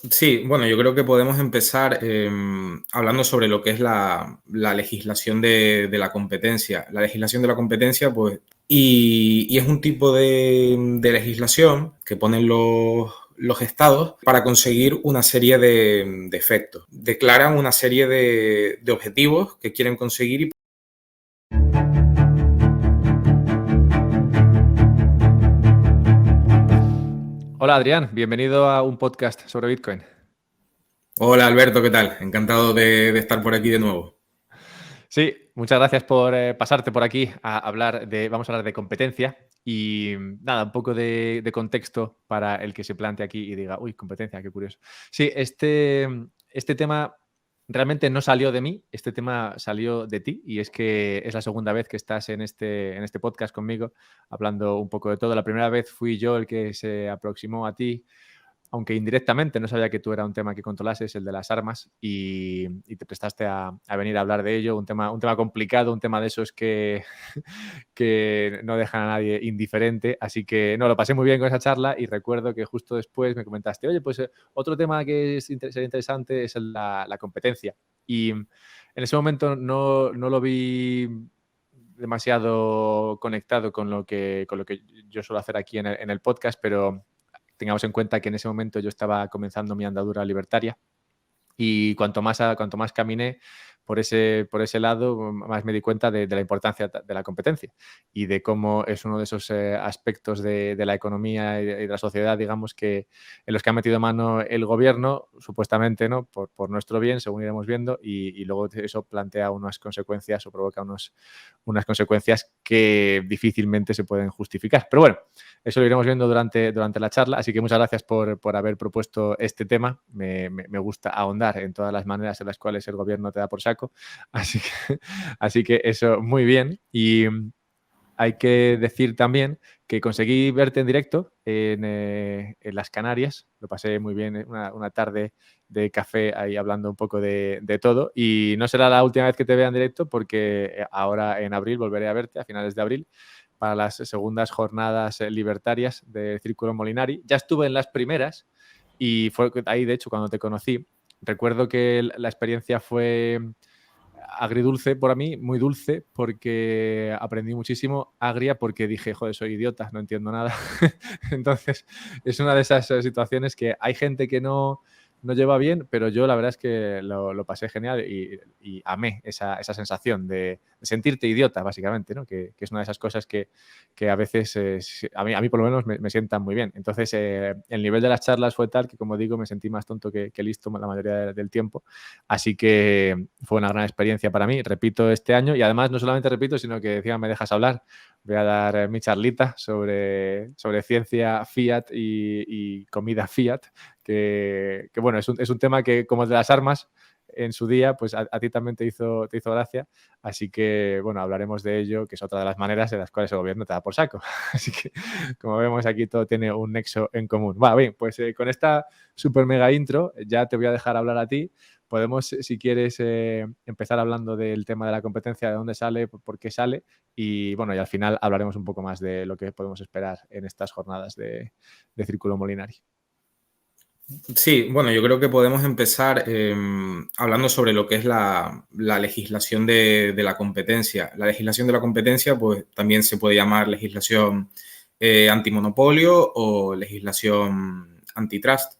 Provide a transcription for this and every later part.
Sí, bueno, yo creo que podemos empezar hablando sobre lo que es la legislación de la competencia. La legislación de la competencia, pues, y es un tipo de legislación que ponen los estados para conseguir una serie de efectos. Declaran una serie de objetivos que quieren conseguir y Hola Adrián, bienvenido a un podcast sobre Bitcoin. hola Alberto, ¿qué tal? Encantado de estar por aquí de nuevo. Sí, muchas gracias por pasarte por aquí a hablar vamos a hablar de competencia y nada, un poco de contexto para el que se plante aquí y diga, uy, competencia, qué curioso. Sí, este tema realmente no salió de mí, este tema salió de ti y es que es la segunda vez que estás en este podcast conmigo hablando un poco de todo. La primera vez fui yo el que se aproximó a ti, aunque indirectamente, no sabía que tú era un tema que controlases, el de las armas, y te prestaste a venir a hablar de ello, un tema complicado, un tema de esos que, que no dejan a nadie indiferente, así que no, lo pasé muy bien con esa charla y recuerdo que justo después me comentaste, oye, pues otro tema que sería interesante es la competencia, y en ese momento no lo vi demasiado conectado con lo que yo suelo hacer aquí en el podcast, pero tengamos en cuenta que en ese momento yo estaba comenzando mi andadura libertaria y cuanto más caminé por ese lado, más me di cuenta de la importancia de la competencia y de cómo es uno de esos aspectos de la economía y de la sociedad, digamos, que en los que ha metido mano el gobierno, supuestamente, ¿no? Por nuestro bien, según iremos viendo, y luego eso plantea unas consecuencias o provoca unas consecuencias que difícilmente se pueden justificar. Pero bueno, eso lo iremos viendo durante la charla, así que muchas gracias por haber propuesto este tema. Me gusta ahondar en todas las maneras en las cuales el gobierno te da por saco, así que, así que eso muy bien. Y hay que decir también que conseguí verte en directo en las Canarias, lo pasé muy bien, una tarde de café ahí hablando un poco de todo, y no será la última vez que te vea en directo porque ahora en abril volveré a verte, a finales de abril, para las segundas jornadas libertarias del Círculo Molinari. Ya estuve en las primeras y fue ahí, de hecho, cuando te conocí. Recuerdo que la experiencia fue agridulce para mí, muy dulce, porque aprendí muchísimo, agria porque dije, joder, soy idiota, no entiendo nada. Entonces, es una de esas situaciones que hay gente que no lleva bien, pero yo la verdad es que lo pasé genial y amé esa sensación de sentirte idiota, básicamente, ¿no? Que es una de esas cosas que a veces, a mí por lo menos me sientan muy bien. Entonces, el nivel de las charlas fue tal que, como digo, me sentí más tonto que listo la mayoría del tiempo. Así que fue una gran experiencia para mí. Repito este año y además no solamente repito, sino que encima me dejas hablar. Voy a dar mi charlita sobre ciencia fiat y comida fiat, que bueno, es un tema que, como el de las armas, en su día, pues a ti también te hizo gracia. Así que, bueno, hablaremos de ello, que es otra de las maneras en las cuales el gobierno te da por saco. Así que, como vemos, aquí todo tiene un nexo en común. Va, bien, pues con esta super mega intro ya te voy a dejar hablar a ti. Podemos, si quieres, empezar hablando del tema de la competencia, de dónde sale, por qué sale, y bueno, y al final hablaremos un poco más de lo que podemos esperar en estas jornadas de Círculo Molinari. Sí, bueno, yo creo que podemos empezar hablando sobre lo que es la legislación de la competencia. La legislación de la competencia, pues también se puede llamar legislación antimonopolio o legislación antitrust.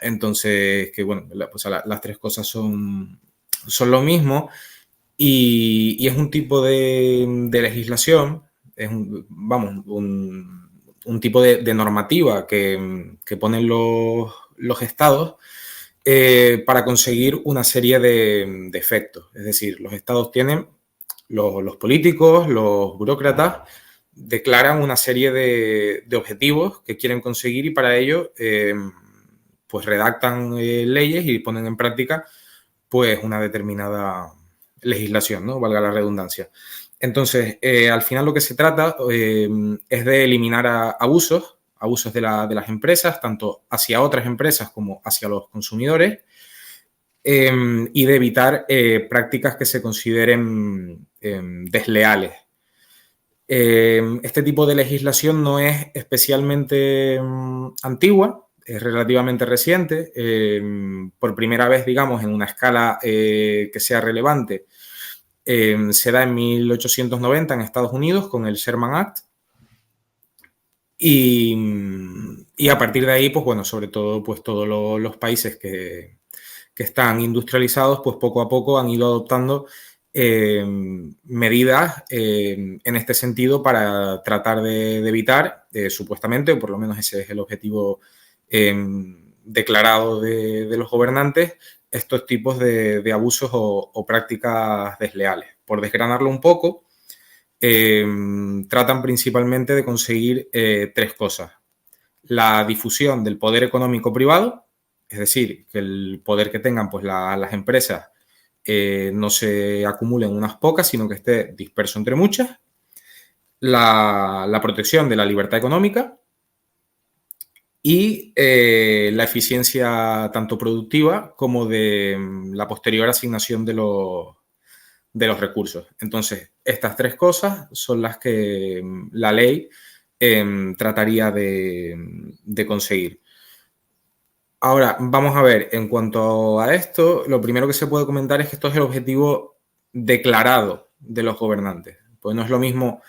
Entonces, que bueno, pues las tres cosas son lo mismo y es un tipo de legislación, vamos, un tipo de normativa que ponen los estados para conseguir una serie de efectos. Es decir, los estados tienen, los políticos, los burócratas, declaran una serie de objetivos que quieren conseguir y para ello pues redactan leyes y ponen en práctica pues una determinada legislación, ¿no? Valga la redundancia. Entonces, al final lo que se trata es de eliminar abusos de las empresas, tanto hacia otras empresas como hacia los consumidores, y de evitar prácticas que se consideren desleales. Este tipo de legislación no es especialmente antigua, es relativamente reciente. Por primera vez, digamos, en una escala que sea relevante, se da en 1890 en Estados Unidos con el Sherman Act. Y a partir de ahí, pues bueno, sobre todo, pues todos los países que están industrializados, pues poco a poco han ido adoptando medidas en este sentido para tratar de evitar, supuestamente, o por lo menos ese es el objetivo declarado de los gobernantes, estos tipos de abusos o prácticas desleales. Por desgranarlo un poco, tratan principalmente de conseguir tres cosas. La difusión del poder económico privado, es decir, que el poder que tengan pues, las empresas no se acumule en unas pocas, sino que esté disperso entre muchas. La protección de la libertad económica y la eficiencia tanto productiva como de la posterior asignación de los recursos. Entonces, estas tres cosas son las que la ley trataría de conseguir. Ahora, vamos a ver, en cuanto a esto, lo primero que se puede comentar es que esto es el objetivo declarado de los gobernantes. Pues no es lo mismo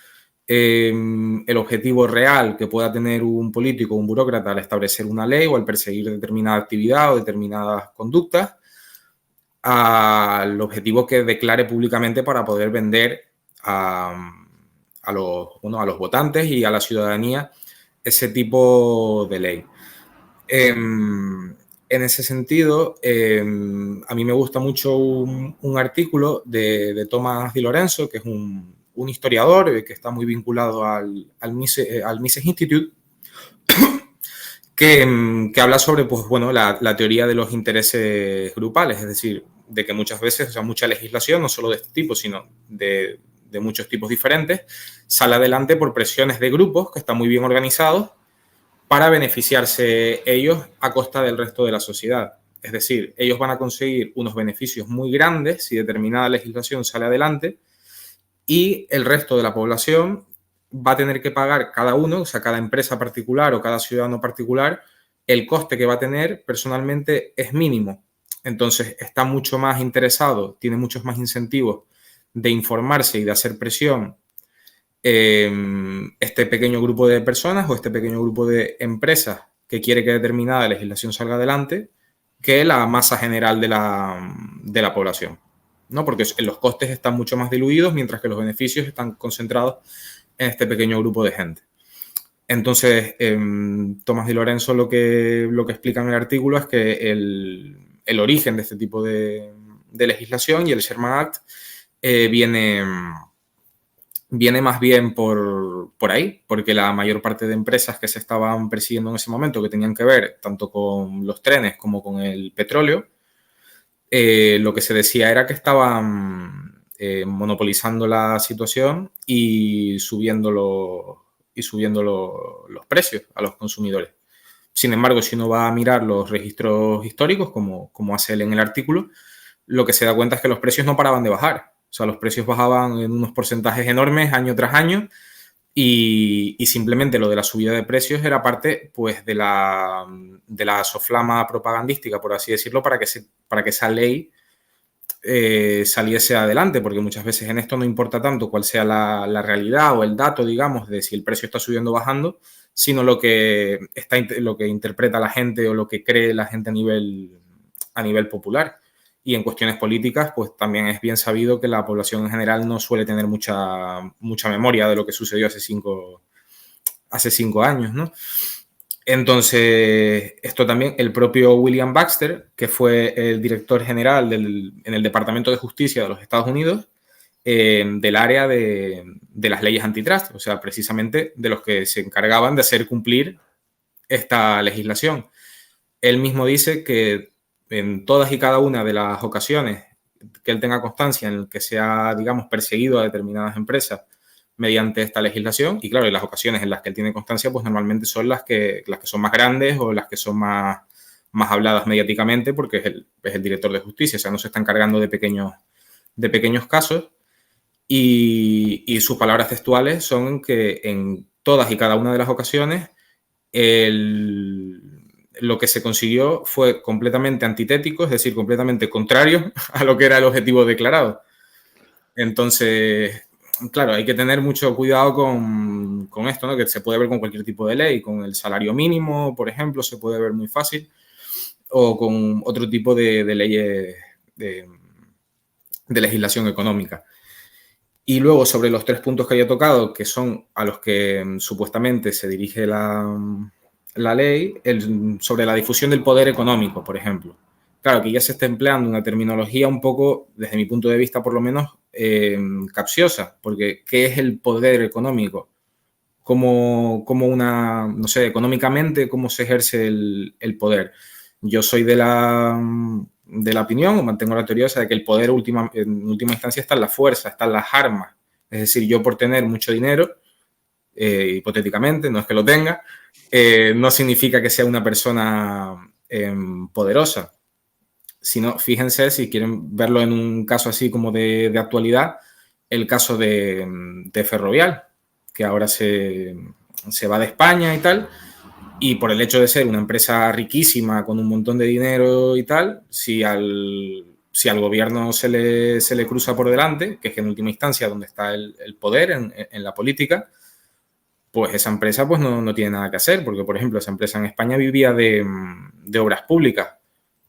el objetivo real que pueda tener un político o un burócrata al establecer una ley o al perseguir determinada actividad o determinadas conductas, al objetivo que declare públicamente para poder vender a los votantes y a la ciudadanía ese tipo de ley. En ese sentido, a mí me gusta mucho un artículo de Tomás Di Lorenzo, que es un historiador que está muy vinculado al Mises Institute, que habla sobre pues, bueno, la teoría de los intereses grupales, es decir, de que muchas veces, o sea, mucha legislación, no solo de este tipo, sino de muchos tipos diferentes, sale adelante por presiones de grupos que están muy bien organizados para beneficiarse ellos a costa del resto de la sociedad. Es decir, ellos van a conseguir unos beneficios muy grandes si determinada legislación sale adelante y el resto de la población va a tener que pagar cada uno, o sea, cada empresa particular o cada ciudadano particular, el coste que va a tener personalmente es mínimo. Entonces, está mucho más interesado, tiene muchos más incentivos de informarse y de hacer presión este pequeño grupo de personas o este pequeño grupo de empresas que quiere que determinada legislación salga adelante que la masa general de la población, ¿no? Porque los costes están mucho más diluidos mientras que los beneficios están concentrados en este pequeño grupo de gente. Entonces, Tomás Di Lorenzo lo que explica en el artículo es que el origen de este tipo de legislación y el Sherman Act viene más bien por ahí, porque la mayor parte de empresas que se estaban persiguiendo en ese momento, que tenían que ver tanto con los trenes como con el petróleo, lo que se decía era que estaban monopolizando la situación y subiendo los precios a los consumidores. Sin embargo, si uno va a mirar los registros históricos, como hace él en el artículo, lo que se da cuenta es que los precios no paraban de bajar. O sea, los precios bajaban en unos porcentajes enormes año tras año y simplemente lo de la subida de precios era parte pues, de la soflama propagandística, por así decirlo, para que esa ley saliese adelante, porque muchas veces en esto no importa tanto cuál sea la realidad o el dato, digamos, de si el precio está subiendo o bajando, sino lo que interpreta la gente o lo que cree la gente a nivel popular. Y en cuestiones políticas, pues también es bien sabido que la población en general no suele tener mucha memoria de lo que sucedió hace cinco años, ¿no? Entonces, esto también, el propio William Baxter, que fue el director general en el Departamento de Justicia de los Estados Unidos, del área de las leyes antitrust, o sea, precisamente de los que se encargaban de hacer cumplir esta legislación. Él mismo dice que en todas y cada una de las ocasiones que él tenga constancia en el que se ha, digamos, perseguido a determinadas empresas mediante esta legislación, y claro, y las ocasiones en las que él tiene constancia, pues normalmente son las que son más grandes o las que son más habladas mediáticamente, porque es el director de justicia, o sea, no se está encargando de pequeños casos, y sus palabras textuales son que en todas y cada una de las ocasiones lo que se consiguió fue completamente antitético, es decir, completamente contrario a lo que era el objetivo declarado. Entonces, claro, hay que tener mucho cuidado con esto, ¿no? Que se puede ver con cualquier tipo de ley, con el salario mínimo, por ejemplo, se puede ver muy fácil, o con otro tipo de leyes de legislación económica. Y luego, sobre los 3 puntos que haya tocado, que son a los que supuestamente se dirige la ley, sobre la difusión del poder económico, por ejemplo. Claro, que ya se está empleando una terminología un poco, desde mi punto de vista por lo menos, capciosa, porque ¿qué es el poder económico? Como una, no sé, económicamente, cómo se ejerce el poder. Yo soy de la opinión, o mantengo la teoría esa de que el poder en última instancia está en la fuerza, está en las armas. Es decir, yo por tener mucho dinero, hipotéticamente, no es que lo tenga, no significa que sea una persona poderosa. Sino, fíjense, si quieren verlo en un caso así como de actualidad, el caso de Ferrovial, que ahora se va de España y tal, y por el hecho de ser una empresa riquísima con un montón de dinero y tal, si al gobierno se le cruza por delante, que es que en última instancia donde está el poder en la política, pues esa empresa pues no tiene nada que hacer, porque por ejemplo esa empresa en España vivía de obras públicas.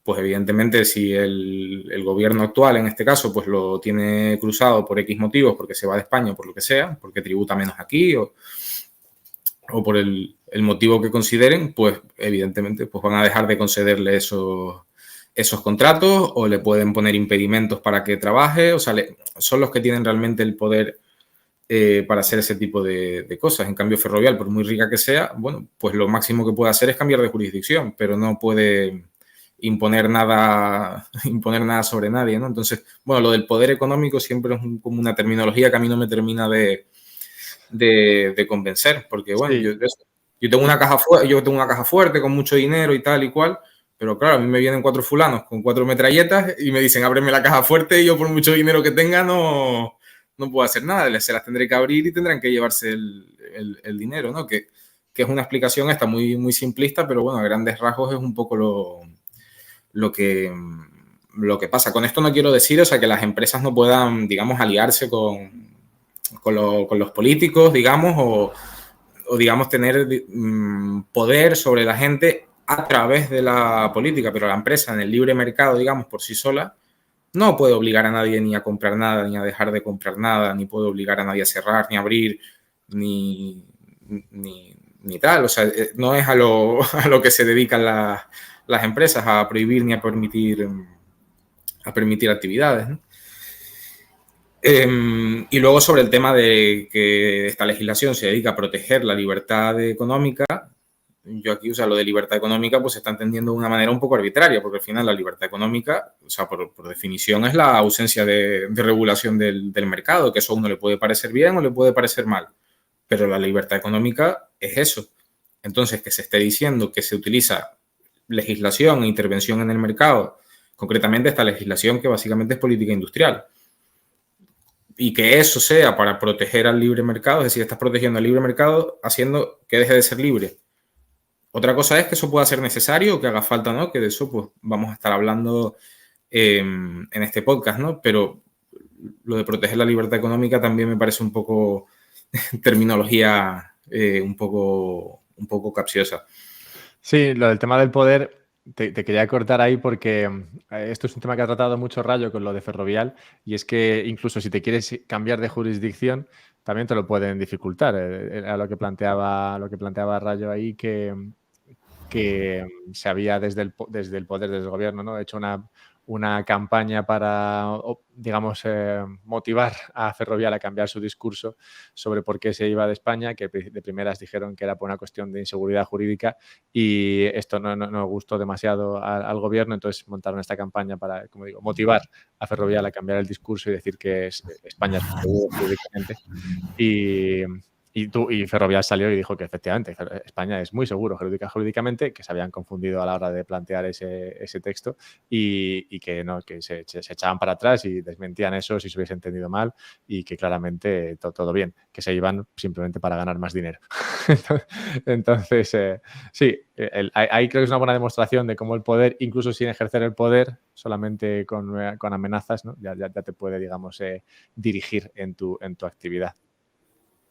Pues evidentemente si el gobierno actual en este caso pues lo tiene cruzado por X motivos, porque se va de España o por lo que sea, porque tributa menos aquí o por el motivo que consideren, pues evidentemente pues van a dejar de concederle esos contratos o le pueden poner impedimentos para que trabaje, o sea, son los que tienen realmente el poder para hacer ese tipo de cosas. En cambio, Ferrovial, por muy rica que sea, bueno, pues lo máximo que puede hacer es cambiar de jurisdicción, pero no puede imponer nada sobre nadie, ¿no? Entonces, bueno, lo del poder económico siempre es como una terminología que a mí no me termina de convencer, porque bueno, Sí. yo tengo una caja fuerte con mucho dinero y tal y cual, pero claro, a mí me vienen 4 fulanos con 4 metralletas y me dicen, ábreme la caja fuerte y yo por mucho dinero que tenga no puedo hacer nada, se las tendré que abrir y tendrán que llevarse el dinero, ¿no? Que es una explicación esta muy, muy simplista, pero bueno, a grandes rasgos es un poco lo que pasa. Con esto no quiero decir, o sea, que las empresas no puedan, digamos, aliarse con los políticos, digamos, o digamos, tener poder sobre la gente a través de la política, pero la empresa en el libre mercado, digamos, por sí sola, no puede obligar a nadie ni a comprar nada, ni a dejar de comprar nada, ni puede obligar a nadie a cerrar, ni a abrir, ni tal. O sea, no es a lo que se dedican las empresas, a prohibir ni a permitir actividades, ¿no? Y luego sobre el tema de que esta legislación se dedica a proteger la libertad económica, yo aquí, o sea, lo de libertad económica pues se está entendiendo de una manera un poco arbitraria, porque al final la libertad económica, o sea, por definición es la ausencia de regulación del mercado, que eso a uno le puede parecer bien o le puede parecer mal, pero la libertad económica es eso. Entonces, que se esté diciendo que se utiliza legislación e intervención en el mercado, concretamente esta legislación que básicamente es política industrial, y que eso sea para proteger al libre mercado, es decir, estás protegiendo al libre mercado haciendo que deje de ser libre. Otra cosa es que eso pueda ser necesario o que haga falta, ¿no? Que de eso pues vamos a estar hablando en este podcast, ¿no? Pero lo de proteger la libertad económica también me parece un poco terminología un poco capciosa. Sí, lo del tema del poder, te quería cortar ahí porque esto es un tema que ha tratado mucho Rayo con lo de Ferrovial, y es que incluso si te quieres cambiar de jurisdicción, también te lo pueden dificultar. Era lo que planteaba Rayo ahí, que se había desde el poder, desde el gobierno, ¿no? Hecho una campaña para, digamos, motivar a Ferrovial a cambiar su discurso sobre por qué se iba de España, que de primeras dijeron que era por una cuestión de inseguridad jurídica, y esto no gustó demasiado al gobierno, entonces montaron esta campaña para, como digo, motivar a Ferrovial a cambiar el discurso y decir que España es seguro jurídicamente. Y Y Ferrovial salió y dijo que efectivamente España es muy seguro jurídicamente, que se habían confundido a la hora de plantear ese texto y que no, que se echaban para atrás y desmentían eso si se hubiese entendido mal y que claramente todo bien, que se iban simplemente para ganar más dinero. Entonces, sí, ahí creo que es una buena demostración de cómo el poder, incluso sin ejercer el poder, solamente con amenazas, ¿no? ya te puede, digamos, dirigir en tu actividad.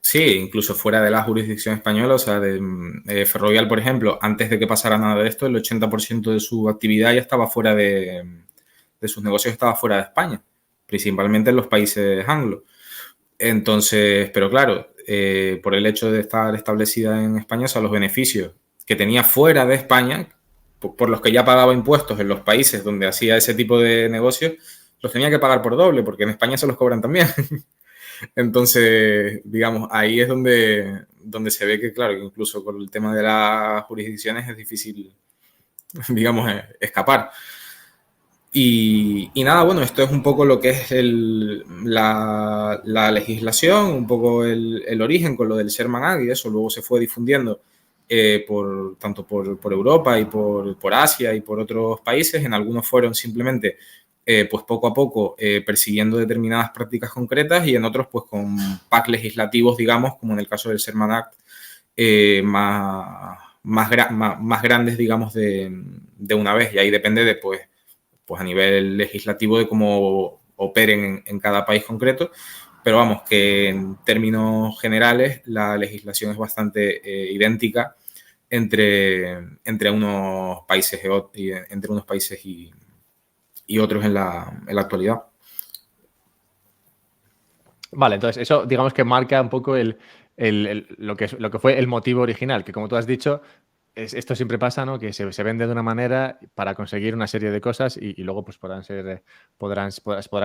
Sí, incluso fuera de la jurisdicción española, o sea, Ferrovial, por ejemplo, antes de que pasara nada de esto, el 80% de su actividad ya estaba fuera de sus negocios estaba fuera de España, principalmente en los países anglos. Entonces, pero claro, por el hecho de estar establecida en España, o sea, los beneficios que tenía fuera de España, por los que ya pagaba impuestos en los países donde hacía ese tipo de negocios, los tenía que pagar por doble, porque en España se los cobran también. Entonces, digamos, ahí es donde se ve que, claro, que incluso con el tema de las jurisdicciones es difícil, digamos, escapar. Y nada, bueno, esto es un poco lo que es la legislación, un poco el origen con lo del Sherman Act y eso. Luego se fue difundiendo tanto por Europa y por Asia y por otros países. En algunos fueron simplemente pues poco a poco persiguiendo determinadas prácticas concretas y en otros pues con packs legislativos, digamos, como en el caso del Sherman Act, más grandes, digamos, de una vez. Y ahí depende de, pues a nivel legislativo de cómo operen en cada país concreto. Pero vamos, que en términos generales la legislación es bastante idéntica entre unos países y otros en la actualidad. Vale, entonces eso digamos que marca un poco lo que fue el motivo original, que como tú has dicho, esto siempre pasa, ¿no? Que se vende de una manera para conseguir una serie de cosas y luego pues podrá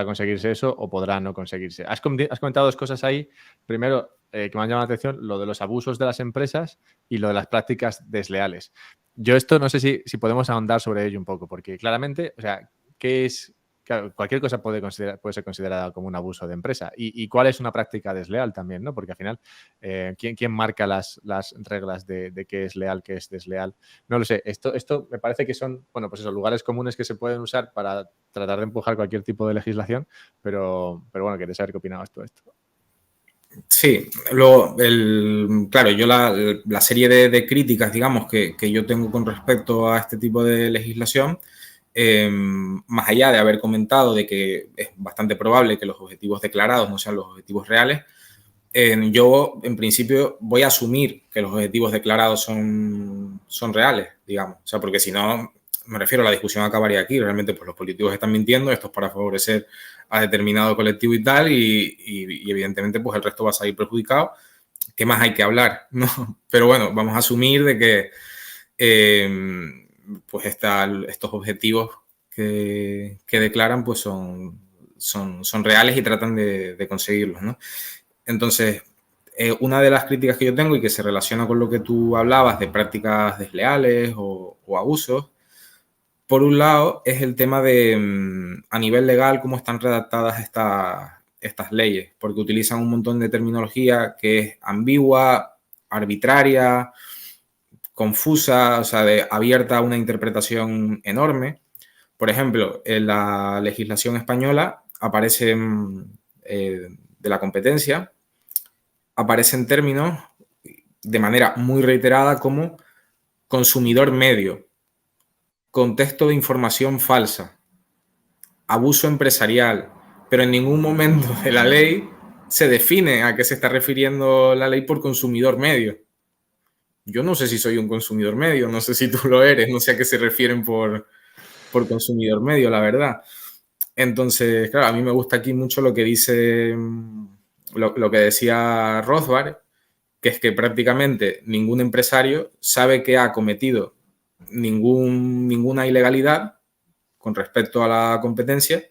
conseguirse eso o podrá no conseguirse. Has comentado dos cosas ahí. Primero, que me han llamado la atención, lo de los abusos de las empresas y lo de las prácticas desleales. Yo esto no sé si podemos ahondar sobre ello un poco, porque claramente, o sea, ¿qué es? Claro, cualquier cosa puede ser considerada como un abuso de empresa. ¿Y cuál es una práctica desleal también? ¿No? Porque al final, ¿quién marca las reglas de qué es leal, qué es desleal? No lo sé. Esto me parece que son, bueno, pues esos lugares comunes que se pueden usar para tratar de empujar cualquier tipo de legislación, pero bueno, quería saber qué opinabas tú de esto. Sí, claro, yo la serie de críticas, digamos, que yo tengo con respecto a este tipo de legislación, más allá de haber comentado de que es bastante probable que los objetivos declarados no sean los objetivos reales, yo en principio voy a asumir que los objetivos declarados son reales, digamos. O sea, porque si no, me refiero, la discusión acabaría aquí. Realmente, pues los políticos están mintiendo, esto es para favorecer a determinado colectivo y tal, y evidentemente, pues el resto va a salir perjudicado. ¿Qué más hay que hablar? ¿No? Pero bueno, vamos a asumir de que pues estos objetivos que declaran pues son reales y tratan de conseguirlos, ¿no? Entonces, una de las críticas que yo tengo y que se relaciona con lo que tú hablabas de prácticas desleales o abusos, por un lado, es el tema de, a nivel legal, cómo están redactadas estas leyes, porque utilizan un montón de terminología que es ambigua, arbitraria, confusa, o sea, abierta a una interpretación enorme. Por ejemplo, en la legislación española aparecen de la competencia, aparecen términos de manera muy reiterada como consumidor medio, contexto de información falsa, abuso empresarial, pero en ningún momento de la ley se define a qué se está refiriendo la ley por consumidor medio. Yo no sé si soy un consumidor medio, no sé si tú lo eres, no sé a qué se refieren por consumidor medio, la verdad. Entonces, claro, a mí me gusta aquí mucho lo que dice, lo que decía Rothbard, que es que prácticamente ningún empresario sabe que ha cometido ninguna ilegalidad con respecto a la competencia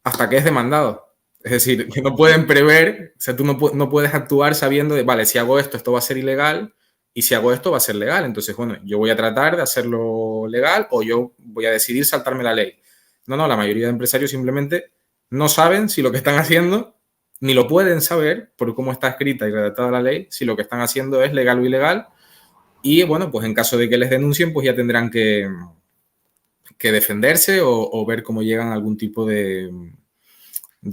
hasta que es demandado. Es decir, que no pueden prever, o sea, tú no puedes actuar sabiendo de, vale, si hago esto va a ser ilegal y si hago esto va a ser legal. Entonces, bueno, yo voy a tratar de hacerlo legal o yo voy a decidir saltarme la ley. No, la mayoría de empresarios simplemente no saben si lo que están haciendo ni lo pueden saber por cómo está escrita y redactada la ley, si lo que están haciendo es legal o ilegal. Y bueno, pues en caso de que les denuncien, pues ya tendrán que defenderse o ver cómo llegan a algún tipo de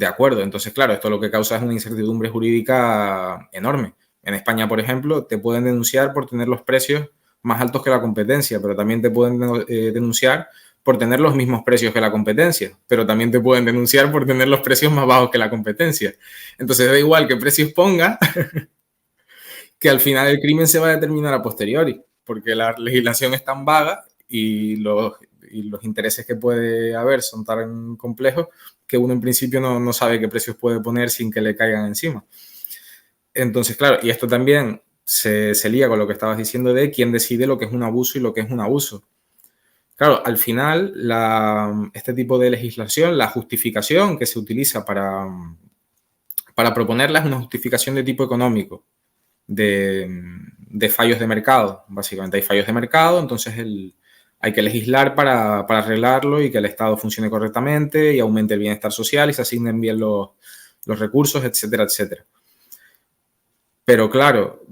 acuerdo. Entonces, claro, esto lo que causa es una incertidumbre jurídica enorme. En España, por ejemplo, te pueden denunciar por tener los precios más altos que la competencia, pero también te pueden denunciar por tener los mismos precios que la competencia, pero también te pueden denunciar por tener los precios más bajos que la competencia. Entonces, da igual qué precios ponga, que al final el crimen se va a determinar a posteriori, porque la legislación es tan vaga y los intereses que puede haber son tan complejos que uno en principio no sabe qué precios puede poner sin que le caigan encima. Entonces, claro, y esto también se lía con lo que estabas diciendo de quién decide lo que es un abuso y lo que es un abuso. Claro, al final, este tipo de legislación, la justificación que se utiliza para proponerla es una justificación de tipo económico, de fallos de mercado. Básicamente hay fallos de mercado, entonces hay que legislar para arreglarlo y que el Estado funcione correctamente y aumente el bienestar social y se asignen bien los recursos, etcétera, etcétera. Pero claro,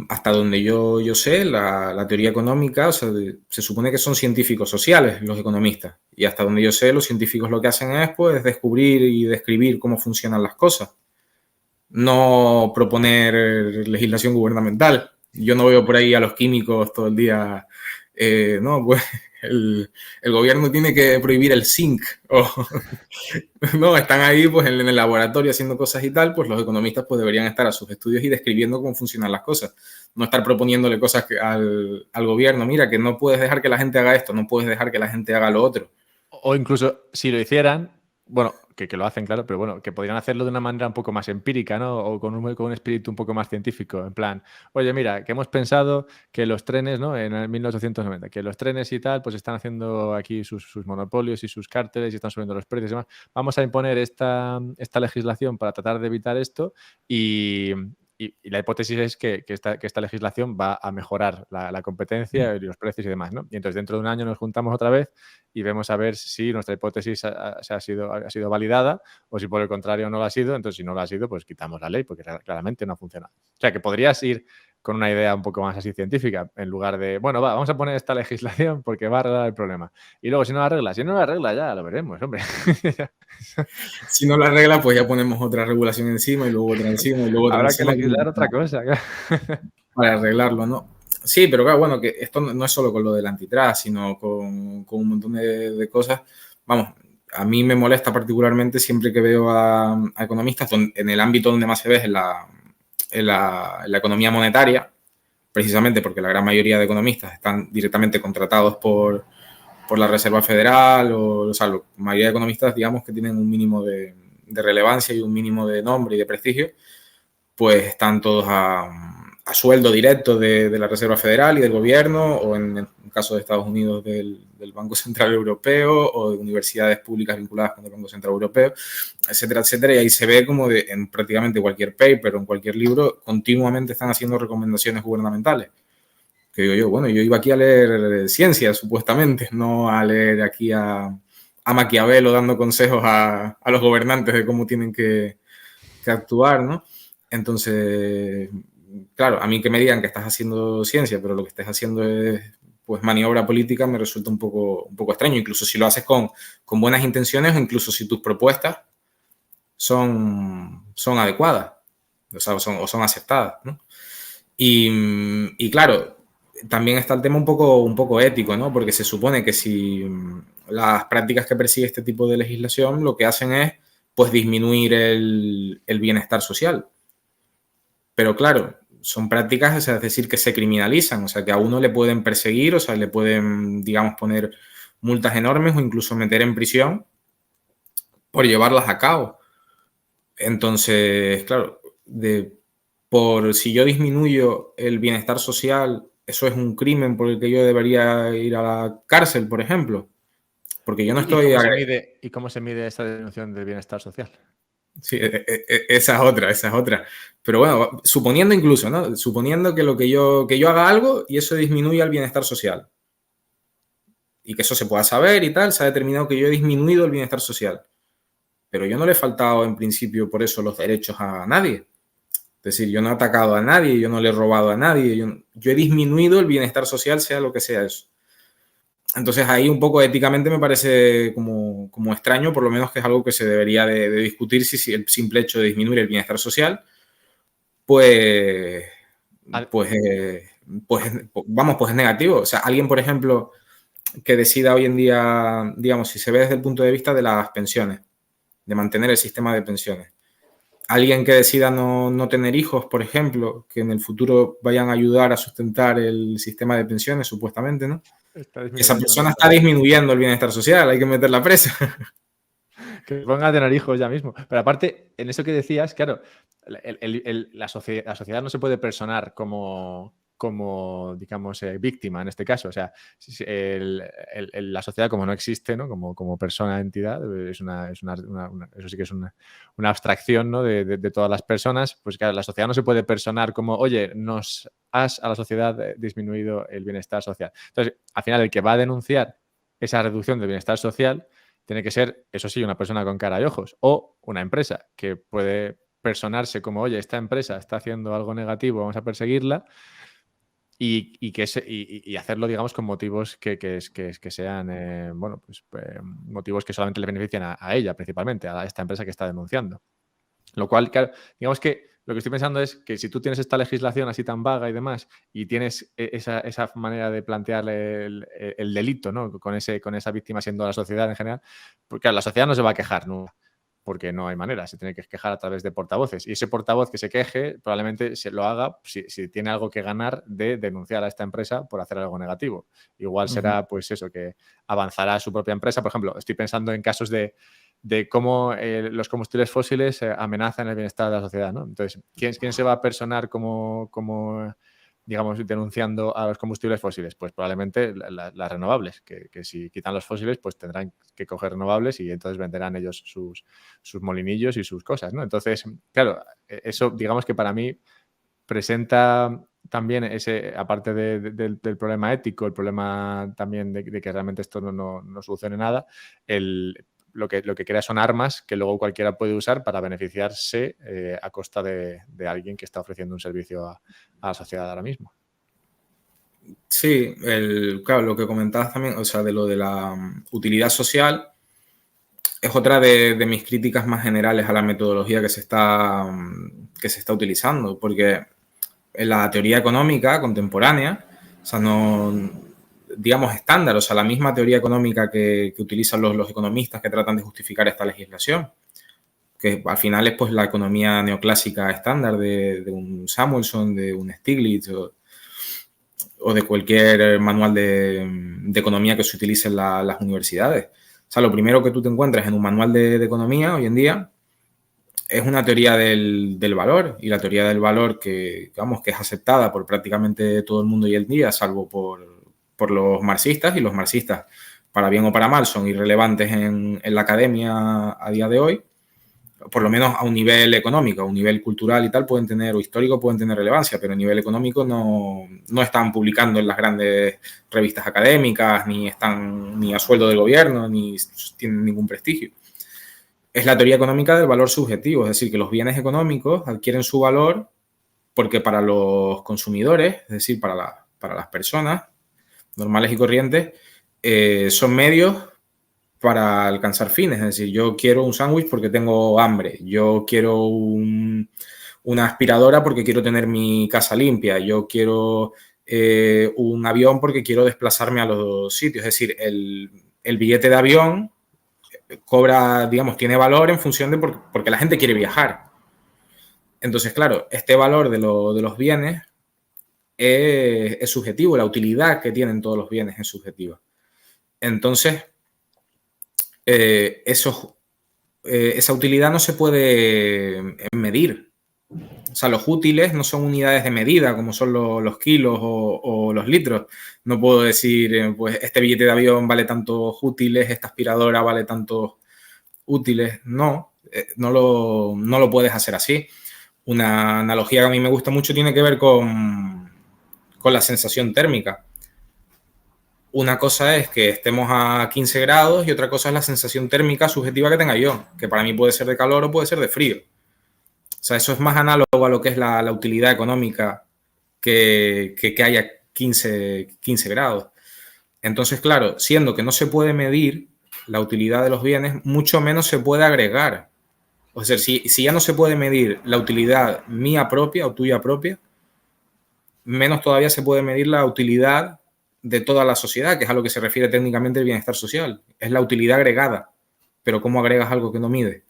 hasta donde yo sé, la teoría económica, o sea, se supone que son científicos sociales los economistas. Y hasta donde yo sé, los científicos lo que hacen es pues descubrir y describir cómo funcionan las cosas. No proponer legislación gubernamental. Yo no veo por ahí a los químicos todo el día, no, pues el gobierno tiene que prohibir el zinc. O, no, están ahí pues en el laboratorio haciendo cosas y tal, pues los economistas pues deberían estar a sus estudios y describiendo cómo funcionan las cosas. No estar proponiéndole cosas al gobierno, mira, que no puedes dejar que la gente haga esto, no puedes dejar que la gente haga lo otro. O incluso si lo hicieran, bueno, que lo hacen, claro, pero bueno, que podrían hacerlo de una manera un poco más empírica, ¿no? O con un espíritu un poco más científico, en plan, oye, mira, que hemos pensado que los trenes, ¿no? En el 1890, que los trenes y tal, pues están haciendo aquí sus monopolios y sus cárteles y están subiendo los precios y demás. Vamos a imponer esta legislación para tratar de evitar esto y la hipótesis es que esta legislación va a mejorar la competencia y los precios y demás, ¿no? Y entonces dentro de un año nos juntamos otra vez y vemos a ver si nuestra hipótesis ha sido validada o si por el contrario no lo ha sido. Entonces, si no lo ha sido, pues quitamos la ley porque claramente no ha funcionado. O sea, que podrías ir con una idea un poco más así científica, en lugar de, bueno, vamos a poner esta legislación porque va a arreglar el problema. Y luego, si no la arregla, ya lo veremos, hombre. Si no la arregla, pues ya ponemos otra regulación encima y luego otra encima y luego otra Habrá encima. que legislar otra cosa. Para arreglarlo, ¿no? Sí, pero claro, bueno, que esto no es solo con lo del antitrust, sino con un montón de cosas. Vamos, a mí me molesta particularmente siempre que veo a economistas en el ámbito donde más se ve es en la economía monetaria, precisamente porque la gran mayoría de economistas están directamente contratados por la Reserva Federal, o sea, la mayoría de economistas, digamos, que tienen un mínimo de relevancia y un mínimo de nombre y de prestigio, pues están todos a sueldo directo de la Reserva Federal y del gobierno, o en el caso de Estados Unidos del Banco Central Europeo, o de universidades públicas vinculadas con el Banco Central Europeo, etcétera, etcétera. Y ahí se ve como en prácticamente cualquier paper o en cualquier libro continuamente están haciendo recomendaciones gubernamentales. Que digo yo, bueno, yo iba aquí a leer ciencia, supuestamente, no a leer aquí a Maquiavelo dando consejos a los gobernantes de cómo tienen que actuar, ¿no? Entonces, claro, a mí que me digan que estás haciendo ciencia, pero lo que estés haciendo es pues maniobra política, me resulta un poco extraño, incluso si lo haces con buenas intenciones o incluso si tus propuestas son adecuadas, o sea, son aceptadas, ¿no? Y claro, también está el tema un poco ético, ¿no? Porque se supone que si las prácticas que persigue este tipo de legislación lo que hacen es pues disminuir el bienestar social. Pero claro, son prácticas, o sea, es decir, que se criminalizan, o sea, que a uno le pueden perseguir, o sea, le pueden, digamos, poner multas enormes o incluso meter en prisión por llevarlas a cabo. Entonces, claro, por si yo disminuyo el bienestar social, eso es un crimen por el que yo debería ir a la cárcel, por ejemplo. Porque yo no estoy... ¿Y cómo se mide esa disminución del bienestar social? Sí, esa es otra. Pero bueno, suponiendo incluso, ¿no? Suponiendo que que yo haga algo y eso disminuya el bienestar social. Y que eso se pueda saber y tal, se ha determinado que yo he disminuido el bienestar social. pero yo no le he faltado en principio por eso los derechos a nadie. Es decir, yo no he atacado a nadie, yo no le he robado a nadie, yo he disminuido el bienestar social, sea lo que sea eso. Entonces ahí un poco éticamente me parece como extraño, por lo menos que es algo que se debería de discutir si el simple hecho de disminuir el bienestar social, pues, pues, vamos, pues es negativo. O sea, alguien, por ejemplo, que decida hoy en día, digamos, si se ve desde el punto de vista de las pensiones, de mantener el sistema de pensiones. Alguien que decida no tener hijos, por ejemplo, que en el futuro vayan a ayudar a sustentar el sistema de pensiones, supuestamente, ¿no? Esa persona está disminuyendo el bienestar social, hay que meterla presa. Que ponga a tener hijos ya mismo. Pero aparte, en eso que decías, claro, la sociedad no se puede personar como digamos, víctima en este caso. O sea, la sociedad como no existe, ¿no? Como persona, entidad, eso sí que es una abstracción, ¿no? de todas las personas. Pues claro, la sociedad no se puede personar como, oye, nos has a la sociedad disminuido el bienestar social. Entonces, al final, el que va a denunciar esa reducción del bienestar social tiene que ser, eso sí, una persona con cara y ojos o una empresa que puede personarse como, oye, esta empresa está haciendo algo negativo, vamos a perseguirla y hacerlo, digamos, con motivos que sean, bueno, pues motivos que solamente le benefician a ella principalmente, a esta empresa que está denunciando. Lo cual, claro, digamos que lo que estoy pensando es que si tú tienes esta legislación así tan vaga y demás y tienes esa manera de plantear el delito, ¿no? Con esa víctima siendo la sociedad en general, porque claro, la sociedad no se va a quejar, ¿no? Porque no hay manera, se tiene que quejar a través de portavoces. Y ese portavoz que se queje probablemente se lo haga si tiene algo que ganar de denunciar a esta empresa por hacer algo negativo. Igual será, pues eso, que avanzará su propia empresa. Por ejemplo, estoy pensando en casos de cómo los combustibles fósiles amenazan el bienestar de la sociedad, ¿no? Entonces, ¿quién se va a personar como digamos, denunciando a los combustibles fósiles? Pues probablemente las renovables, que si quitan los fósiles, pues tendrán que coger renovables y entonces venderán ellos sus molinillos y sus cosas, ¿no? Entonces, claro, eso digamos que para mí presenta también aparte del problema ético, el problema también de que realmente esto no solucione nada, lo que crea son armas que luego cualquiera puede usar para beneficiarse a costa de alguien que está ofreciendo un servicio a la sociedad ahora mismo. Sí, claro, lo que comentabas también, o sea, de lo de la utilidad social, es otra de mis críticas más generales a la metodología que se está utilizando, porque en la teoría económica contemporánea, o sea, digamos estándar, o sea, la misma teoría económica que utilizan los economistas que tratan de justificar esta legislación, que al final es pues la economía neoclásica estándar de un Samuelson, de un Stiglitz o de cualquier manual de economía que se utilice en las universidades. O sea, lo primero que tú te encuentras en un manual de economía hoy en día es una teoría del valor, y la teoría del valor que es aceptada por prácticamente todo el mundo hoy en día, salvo por los marxistas, y los marxistas, para bien o para mal, son irrelevantes en la academia a día de hoy, por lo menos a un nivel económico, a un nivel cultural y tal, o histórico pueden tener relevancia, pero a nivel económico no están publicando en las grandes revistas académicas, ni están ni a sueldo del gobierno, ni tienen ningún prestigio. Es la teoría económica del valor subjetivo, es decir, que los bienes económicos adquieren su valor porque para los consumidores, es decir, para las personas normales y corrientes, son medios para alcanzar fines. Es decir, yo quiero un sándwich porque tengo hambre, yo quiero una aspiradora porque quiero tener mi casa limpia, yo quiero un avión porque quiero desplazarme a los sitios. Es decir, el billete de avión cobra, digamos, tiene valor en función de porque la gente quiere viajar. Entonces, claro, este valor de los bienes es subjetivo, la utilidad que tienen todos los bienes es subjetiva. Entonces, esa utilidad no se puede medir. O sea, los útiles no son unidades de medida como son los kilos o los litros. No puedo decir, pues este billete de avión vale tantos útiles, esta aspiradora vale tantos útiles. No lo puedes hacer así. Una analogía que a mí me gusta mucho tiene que ver con la sensación térmica. Una cosa es que estemos a 15 grados y otra cosa es la sensación térmica subjetiva que tenga yo, que para mí puede ser de calor o puede ser de frío. O sea, eso es más análogo a lo que es la utilidad económica que haya 15 grados. Entonces, claro, siendo que no se puede medir la utilidad de los bienes, mucho menos se puede agregar. O sea, si ya no se puede medir la utilidad mía propia o tuya propia, menos todavía se puede medir la utilidad de toda la sociedad, que es a lo que se refiere técnicamente el bienestar social. Es la utilidad agregada. Pero ¿cómo agregas algo que no mide?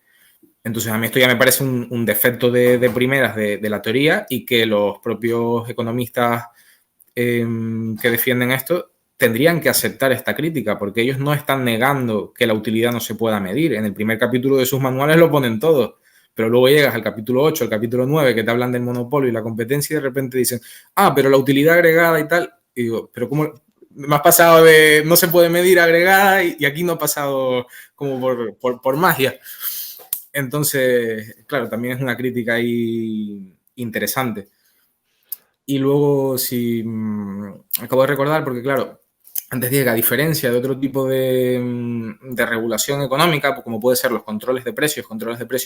Entonces, a mí esto ya me parece un defecto de primeras de la teoría, y que los propios economistas que defienden esto tendrían que aceptar esta crítica, porque ellos no están negando que la utilidad no se pueda medir. En el primer capítulo de sus manuales lo ponen todo, pero luego llegas al capítulo 8, al capítulo 9, que te hablan del monopolio y la competencia, y de repente dicen, pero la utilidad agregada y tal. Y digo, pero ¿cómo? Me has pasado de no se puede medir agregada y aquí no ha pasado como por magia. Entonces, claro, también es una crítica ahí interesante. Y luego, si acabo de recordar, porque claro, antes dije que a diferencia de otro tipo de regulación económica, pues como puede ser los controles de precios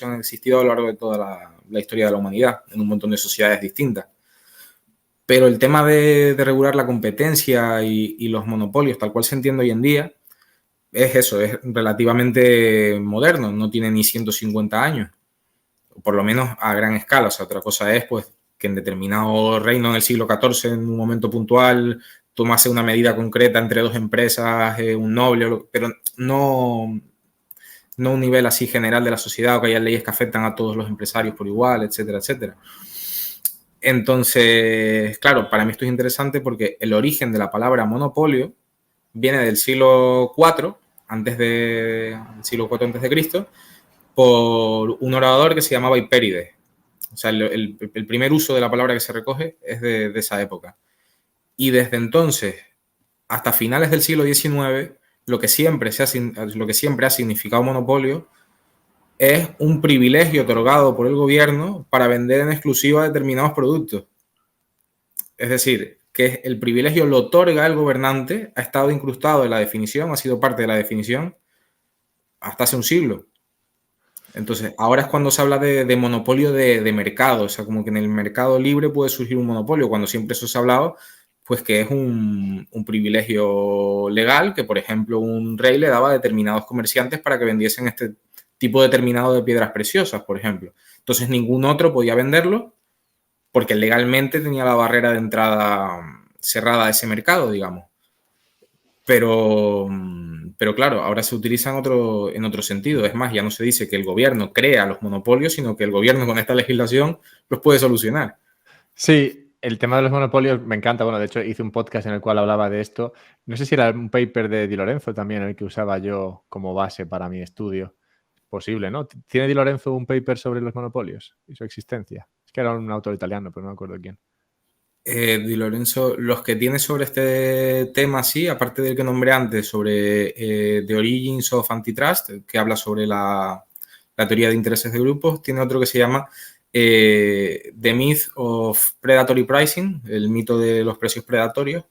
han existido a lo largo de toda la historia de la humanidad, en un montón de sociedades distintas. Pero el tema de regular la competencia y los monopolios, tal cual se entiende hoy en día, es eso, es relativamente moderno, no tiene ni 150 años, por lo menos a gran escala. O sea, otra cosa es pues que en determinado reino en el siglo XIV, en un momento puntual, tomase una medida concreta entre dos empresas, un noble, pero no un nivel así general de la sociedad, o que haya leyes que afectan a todos los empresarios por igual, etcétera, etcétera. Entonces, claro, para mí esto es interesante porque el origen de la palabra monopolio viene del siglo IV, siglo IV antes de Cristo, por un orador que se llamaba Hipérides. O sea, el primer uso de la palabra que se recoge es de esa época. Y desde entonces hasta finales del siglo XIX, lo que siempre ha significado monopolio es un privilegio otorgado por el gobierno para vender en exclusiva determinados productos. Es decir, que el privilegio lo otorga el gobernante, ha estado incrustado en la definición, ha sido parte de la definición hasta hace un siglo. Entonces, ahora es cuando se habla de monopolio de mercado, o sea, como que en el mercado libre puede surgir un monopolio, cuando siempre eso se ha hablado, pues que es un privilegio legal que, por ejemplo, un rey le daba a determinados comerciantes para que vendiesen este tipo determinado de piedras preciosas, por ejemplo. Entonces, ningún otro podía venderlo porque legalmente tenía la barrera de entrada cerrada a ese mercado, digamos. Pero claro, ahora se utiliza en otro sentido. Es más, ya no se dice que el gobierno crea los monopolios, sino que el gobierno con esta legislación los puede solucionar. Sí, el tema de los monopolios me encanta. Bueno, de hecho hice un podcast en el cual hablaba de esto. No sé si era un paper de Di Lorenzo también, el que usaba yo como base para mi estudio. Posible, ¿no? ¿Tiene Di Lorenzo un paper sobre los monopolios y su existencia? Es que era un autor italiano, pero no me acuerdo quién. Di Lorenzo, los que tiene sobre este tema, sí, aparte del que nombré antes, sobre The Origins of Antitrust, que habla sobre la teoría de intereses de grupos, tiene otro que se llama The Myth of Predatory Pricing, el mito de los precios predatorios,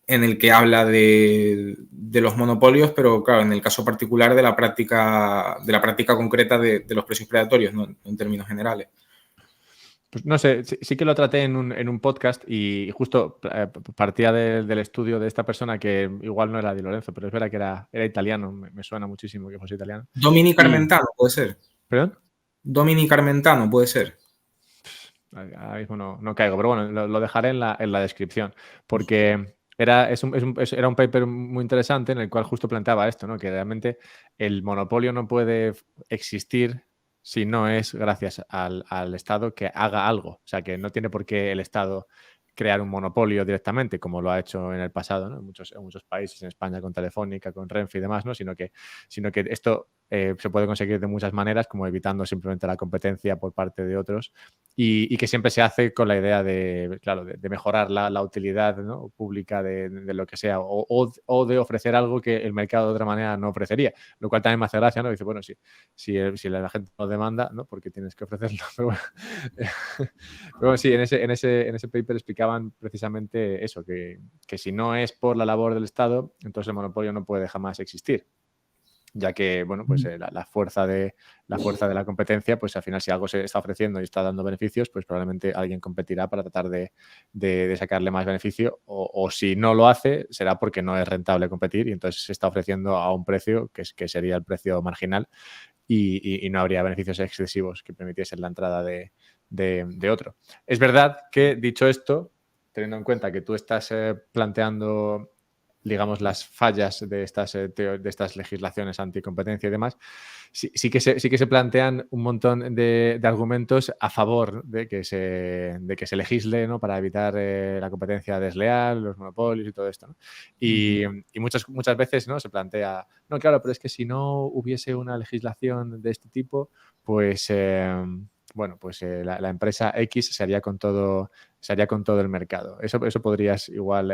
en el que habla de los monopolios, pero claro, en el caso particular de la práctica concreta de los precios predatorios, no en términos generales. Pues no sé, sí que lo traté en un podcast y justo partía del estudio de esta persona que igual no era Di Lorenzo, pero es verdad que era italiano, me suena muchísimo que fuese italiano. Dominic Armentano, puede ser. ¿Perdón? Dominic Armentano, puede ser. Ahora mismo no caigo, pero bueno, lo dejaré en la descripción, porque era un paper muy interesante en el cual justo planteaba esto, ¿no? Que realmente el monopolio no puede existir si no es gracias al Estado que haga algo. O sea, que no tiene por qué el Estado crear un monopolio directamente, como lo ha hecho en el pasado, ¿no? En muchos países, en España con Telefónica, con Renfe y demás, ¿no? Sino que esto se puede conseguir de muchas maneras, como evitando simplemente la competencia por parte de otros y que siempre se hace con la idea de, claro, de mejorar la utilidad, ¿no?, pública de lo que sea o de ofrecer algo que el mercado de otra manera no ofrecería, lo cual también me hace gracia, ¿no? Dice, bueno, si la gente no demanda, ¿no?, porque tienes que ofrecerlo. Pero bueno, pero bueno, sí, en ese paper explicaban precisamente eso, que si no es por la labor del Estado, entonces el monopolio no puede jamás existir, ya que, bueno, pues la fuerza de la competencia, pues al final si algo se está ofreciendo y está dando beneficios, pues probablemente alguien competirá para tratar de sacarle más beneficio o si no lo hace será porque no es rentable competir y entonces se está ofreciendo a un precio que sería el precio marginal y no habría beneficios excesivos que permitiesen la entrada de otro. Es verdad que, dicho esto, teniendo en cuenta que tú estás planteando, digamos, las fallas de estas legislaciones anticompetencia y demás, sí que se plantean un montón de argumentos a favor de que se legisle, ¿no?, para evitar la competencia desleal, los monopolios y todo esto, ¿no? Y muchas veces, ¿no?, se plantea, no, claro, pero es que si no hubiese una legislación de este tipo, pues bueno, pues la empresa X se haría con todo el mercado. Eso podrías igual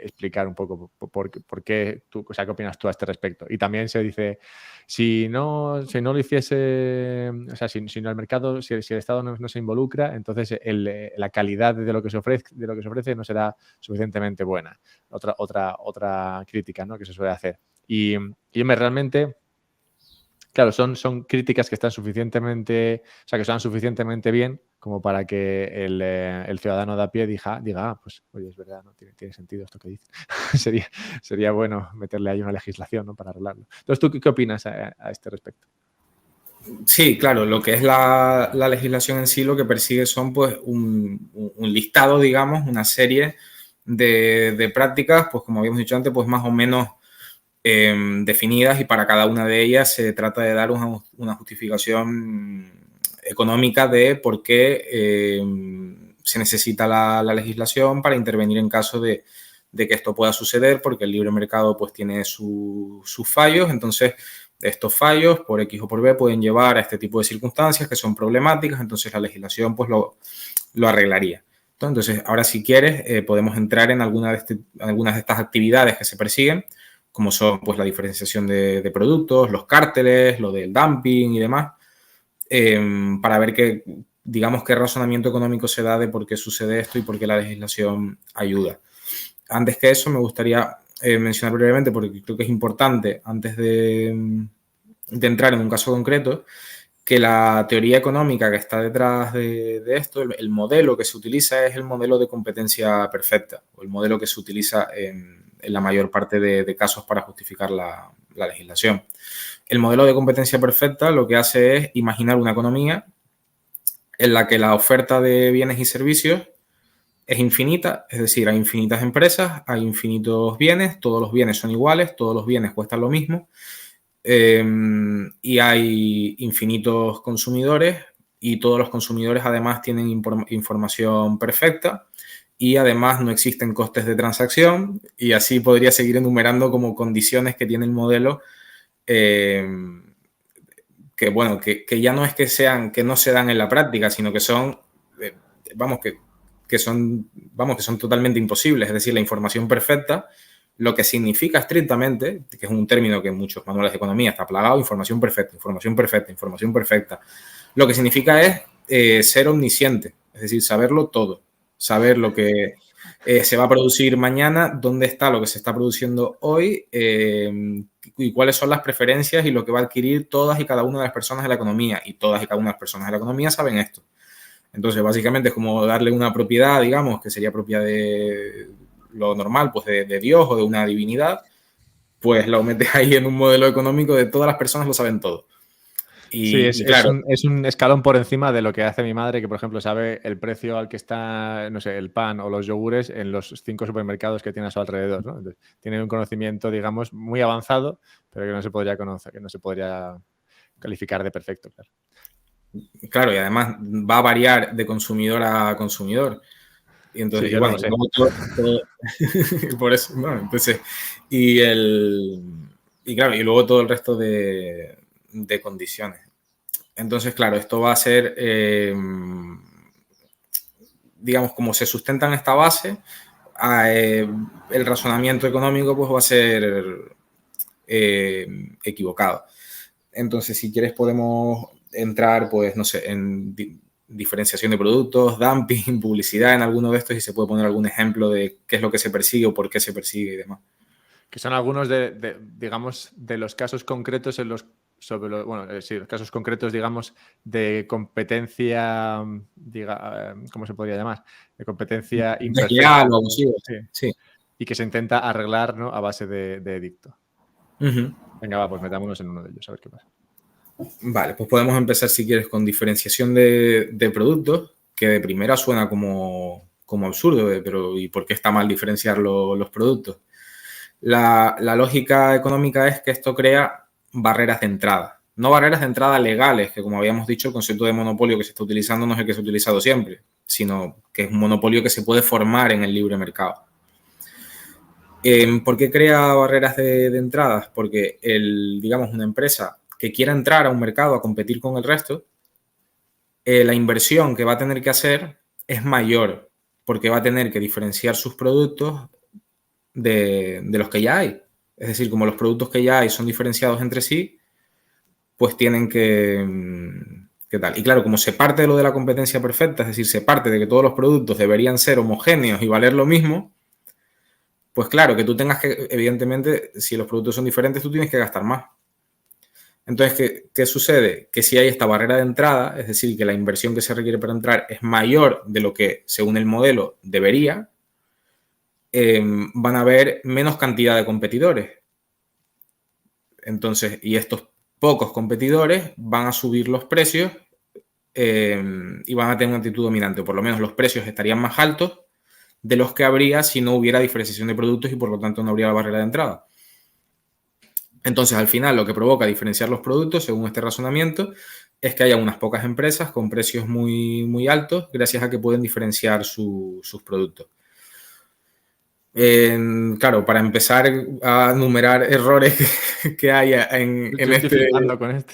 explicar un poco por qué tú, o sea, qué opinas tú a este respecto. Y también se dice, si no lo hiciese, o sea, si el mercado, si el Estado no se involucra, entonces la calidad de lo que se ofrece no será suficientemente buena. Otra crítica, ¿no?, que se suele hacer. Y realmente, claro, son críticas que están suficientemente bien como para que el ciudadano de a pie diga, pues oye, es verdad, ¿no?, tiene sentido esto que dice. Sería bueno meterle ahí una legislación, ¿no?, para arreglarlo. Entonces, ¿tú qué opinas a este respecto? Sí, claro, lo que es la legislación en sí lo que persigue son pues un listado, digamos, una serie de prácticas, pues como habíamos dicho antes, pues más o menos definidas y para cada una de ellas se trata de dar una justificación económica de por qué se necesita la legislación para intervenir en caso de que esto pueda suceder, porque el libre mercado pues tiene sus fallos, entonces estos fallos por X o por B pueden llevar a este tipo de circunstancias que son problemáticas, entonces la legislación pues lo arreglaría. Entonces, ahora si quieres podemos entrar en algunas de estas actividades que se persiguen, como son pues la diferenciación de productos, los cárteles, lo del dumping y demás, para ver digamos, qué razonamiento económico se da de por qué sucede esto y por qué la legislación ayuda. Antes que eso, me gustaría mencionar brevemente, porque creo que es importante, antes de entrar en un caso concreto, que la teoría económica que está detrás de esto, el modelo que se utiliza es el modelo de competencia perfecta, o el modelo que se utiliza en la mayor parte de casos para justificar la legislación. El modelo de competencia perfecta lo que hace es imaginar una economía en la que la oferta de bienes y servicios es infinita, es decir, hay infinitas empresas, hay infinitos bienes, todos los bienes son iguales, todos los bienes cuestan lo mismo, y hay infinitos consumidores y todos los consumidores además tienen información perfecta y además no existen costes de transacción y así podría seguir enumerando como condiciones que tiene el modelo que, bueno, que ya no es que no se dan en la práctica, sino que son, que son totalmente imposibles. Es decir, la información perfecta, lo que significa estrictamente, que es un término que en muchos manuales de economía está plagado, información perfecta, información perfecta, información perfecta. Lo que significa es ser omnisciente, es decir, saberlo todo, saber lo que se va a producir mañana, dónde está lo que se está produciendo hoy y cuáles son las preferencias y lo que va a adquirir todas y cada una de las personas de la economía. Y todas y cada una de las personas de la economía saben esto. Entonces, básicamente es como darle una propiedad, digamos, que sería propia de lo normal, pues de Dios o de una divinidad, pues lo metes ahí en un modelo económico de todas las personas lo saben todo. Sí, Y claro, es un escalón por encima de lo que hace mi madre, que por ejemplo sabe el precio al que está, no sé, el pan o los yogures en los 5 supermercados que tiene a su alrededor, ¿no? Entonces, tiene un conocimiento, digamos, muy avanzado, pero que no se podría conocer, que no se podría calificar de perfecto, claro. Claro, y además va a variar de consumidor a consumidor. Y entonces, Sí, yo no lo sé. por eso, bueno, entonces, y claro, y luego todo el resto de condiciones. Entonces, claro, esto va a ser, digamos, como se sustenta en esta base, el razonamiento económico pues va a ser equivocado. Entonces, si quieres podemos entrar, pues, no sé, en diferenciación de productos, dumping, publicidad en alguno de estos y se puede poner algún ejemplo de qué es lo que se persigue o por qué se persigue y demás. Que son algunos digamos, de los casos concretos en los sí, los casos concretos, digamos, de competencia, ¿cómo se podría llamar? De competencia imperfecta. Desleal o abusivo. Sí. Sí. Y que se intenta arreglar, ¿no? A base de edicto. Uh-huh. Venga, va, pues metámonos en uno de ellos, a ver qué pasa. Vale, pues podemos empezar, si quieres, con diferenciación de productos, que de primera suena como absurdo, pero ¿y por qué está mal diferenciar los productos? La lógica económica es que esto crea barreras de entrada. No barreras de entrada legales, que como habíamos dicho, el concepto de monopolio que se está utilizando no es el que se ha utilizado siempre, sino que es un monopolio que se puede formar en el libre mercado. ¿Por qué crea barreras de entradas? Porque digamos, una empresa que quiera entrar a un mercado a competir con el resto, la inversión que va a tener que hacer es mayor, porque va a tener que diferenciar sus productos de los que ya hay. Es decir, como los productos que ya hay son diferenciados entre sí, pues tienen que tal. Y claro, como se parte de lo de la competencia perfecta, es decir, se parte de que todos los productos deberían ser homogéneos y valer lo mismo, pues claro, que tú tengas que, evidentemente, si los productos son diferentes, tú tienes que gastar más. Entonces, ¿qué sucede? Que si hay esta barrera de entrada, es decir, que la inversión que se requiere para entrar es mayor de lo que, según el modelo, debería, van a haber menos cantidad de competidores. Entonces, y estos pocos competidores van a subir los precios y van a tener una actitud dominante, o por lo menos los precios estarían más altos de los que habría si no hubiera diferenciación de productos y por lo tanto no habría la barrera de entrada. Entonces, al final, lo que provoca diferenciar los productos, según este razonamiento, es que haya unas pocas empresas con precios muy, muy altos gracias a que pueden diferenciar sus productos. Claro, para empezar a numerar errores que haya en con este.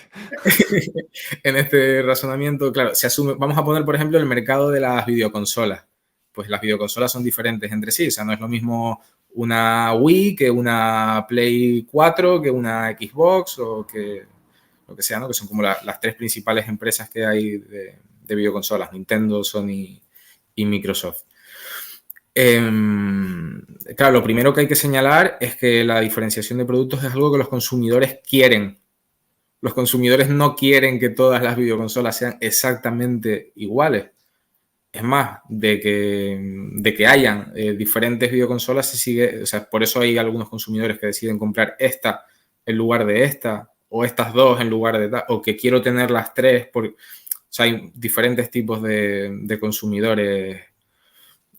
en este razonamiento, claro, se asume, vamos a poner, por ejemplo, el mercado de las videoconsolas. Pues las videoconsolas son diferentes entre sí, o sea, no es lo mismo una Wii que una Play 4, que una Xbox o que lo que sea, ¿no? Que son como las tres principales empresas que hay de videoconsolas, Nintendo, Sony y Microsoft. Claro, lo primero que hay que señalar es que la diferenciación de productos es algo que los consumidores quieren. Los consumidores no quieren que todas las videoconsolas sean exactamente iguales. Es más, de que hayan diferentes videoconsolas se sigue, o sea, por eso hay algunos consumidores que deciden comprar esta en lugar de esta, o estas dos en lugar de tal, o que quiero tener las tres, porque, o sea, hay diferentes tipos de consumidores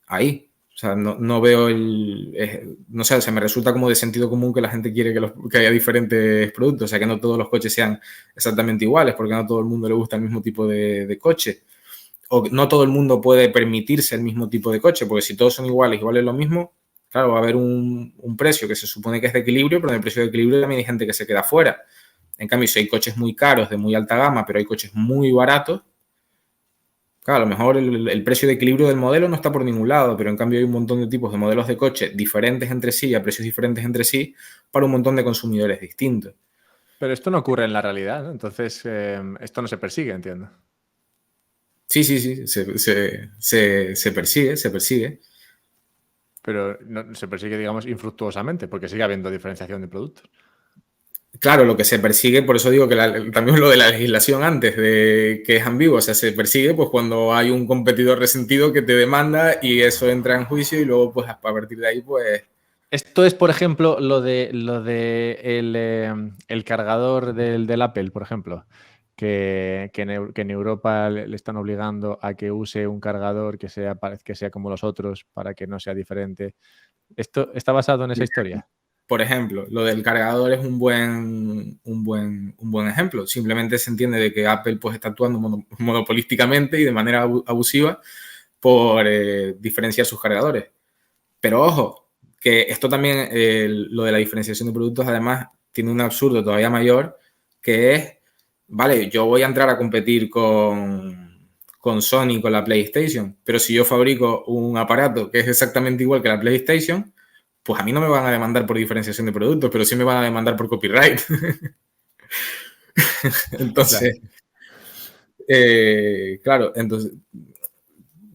ahí. O sea, no veo no sé, o sea, me resulta como de sentido común que la gente quiere que haya diferentes productos, o sea, que no todos los coches sean exactamente iguales, porque no a todo el mundo le gusta el mismo tipo de coche. O no todo el mundo puede permitirse el mismo tipo de coche, porque si todos son iguales y valen lo mismo, claro, va a haber un precio que se supone que es de equilibrio, pero en el precio de equilibrio también hay gente que se queda fuera. En cambio, si hay coches muy caros, de muy alta gama, pero hay coches muy baratos, claro, a lo mejor el precio de equilibrio del modelo no está por ningún lado, pero en cambio hay un montón de tipos de modelos de coche diferentes entre sí, a precios diferentes entre sí, para un montón de consumidores distintos. Pero esto no ocurre en la realidad, ¿no? Entonces, esto no se persigue, entiendo. Sí, se persigue. Pero no, se persigue, digamos, infructuosamente, porque sigue habiendo diferenciación de productos. Claro, lo que se persigue, por eso digo que también lo de la legislación antes, de que es ambiguo, o sea, se persigue pues cuando hay un competidor resentido que te demanda y eso entra en juicio y luego pues a partir de ahí pues... Esto es, por ejemplo, lo de el cargador del Apple, por ejemplo, que en Europa le están obligando a que use un cargador que sea como los otros para que no sea diferente. ¿Esto está basado en esa historia? Por ejemplo, lo del cargador es un buen ejemplo. Simplemente se entiende de que Apple pues está actuando monopolísticamente y de manera abusiva por diferenciar sus cargadores. Pero ojo, que esto también, lo de la diferenciación de productos, además, tiene un absurdo todavía mayor, que es vale, yo voy a entrar a competir con Sony, con la PlayStation, pero si yo fabrico un aparato que es exactamente igual que la PlayStation, pues a mí no me van a demandar por diferenciación de productos, pero sí me van a demandar por copyright. Claro. Entonces, claro, entonces,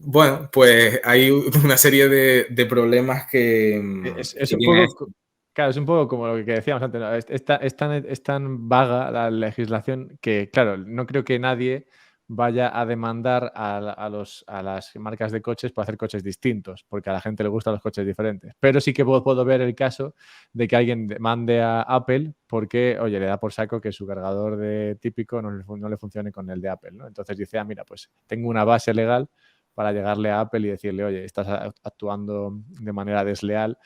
bueno, pues hay una serie de problemas Es que un tiene poco, esto. claro, es un poco como lo que decíamos antes, ¿no? Es tan vaga la legislación que, claro, no creo que nadie vaya a demandar a las marcas de coches por hacer coches distintos, porque a la gente le gustan los coches diferentes. Pero sí que puedo ver el caso de que alguien demande a Apple porque, oye, le da por saco que su cargador típico no le funcione con el de Apple, ¿no? Entonces dice, mira, pues tengo una base legal para llegarle a Apple y decirle, oye, estás actuando de manera desleal,